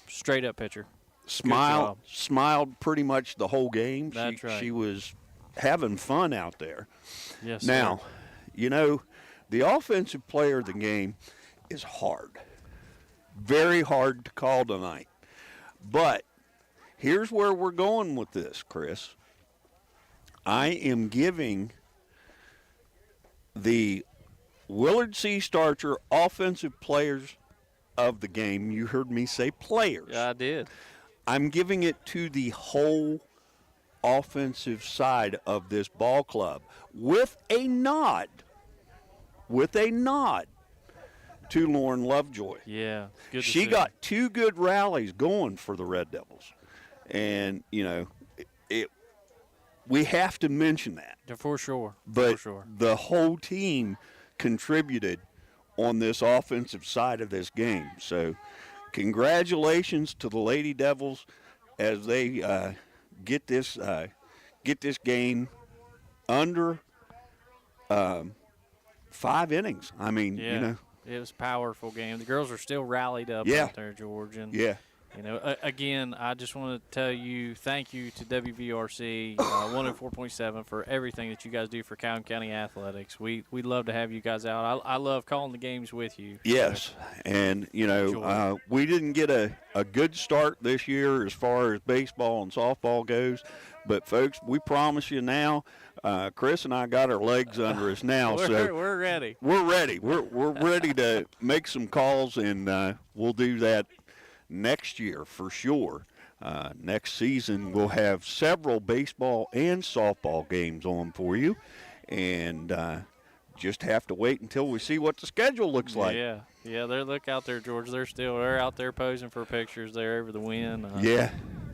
Straight up pitcher. Smiled pretty much the whole game. That's right. She was having fun out there. Yes. Now, sir. you know, the offensive player of the game is hard. Very hard to call tonight. But here's where we're going with this, Chris. I am giving the Willard C. Starcher offensive players of the game. You heard me say players. Yeah, I did. I'm giving it to the whole offensive side of this ball club with a nod to Lauren Lovejoy. Yeah, good to She see. got 2 good rallies going for the Red Devils. And, you know, we have to mention that. For sure. But for sure. the whole team contributed on this offensive side of this game. So congratulations to the Lady Devils as they get this game under 5 innings. I mean, Yeah. you know. It was a powerful game. The girls are still rallied up out there, George. And, you know, again, I just want to tell you thank you to WVRC 104.7 for everything that you guys do for Calhoun County Athletics. We love to have you guys out. I love calling the games with you. Yes, and, you know, we didn't get a good start this year as far as baseball and softball goes. But, folks, we promise you now, Chris and I got our legs under us now. We're ready. We're ready. We're ready to make some calls, and we'll do that next year for sure. Next season, we'll have several baseball and softball games on for you, and just have to wait until we see what the schedule looks like. Yeah, look out there, George. They're out there posing for pictures there over the wind. Yeah.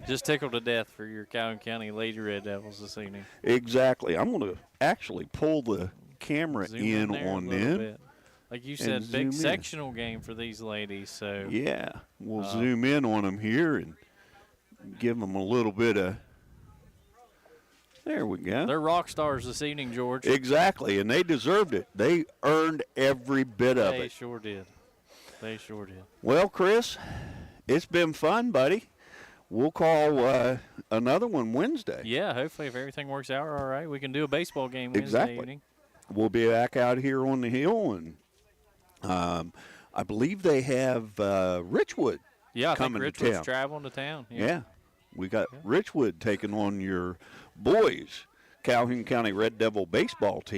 Just tickled to death for your Calhoun County Lady Red Devils this evening. Exactly. I'm going to actually pull the camera in on them. Bit. Like you said, big sectional game for these ladies. So yeah, we'll zoom in on them here and give them a little bit of. There we go. They're rock stars this evening, George. Exactly, and they deserved it. They earned every bit of it. They sure did. They sure did. Well, Chris, it's been fun, buddy. We'll call another one Wednesday. Yeah, hopefully if everything works out all right, we can do a baseball game Wednesday evening. We'll be back out here on the hill, and I believe they have Richwood coming I think to Richwood's town. traveling to town. Yeah. We got Richwood taking on your boys, Calhoun County Red Devil baseball team.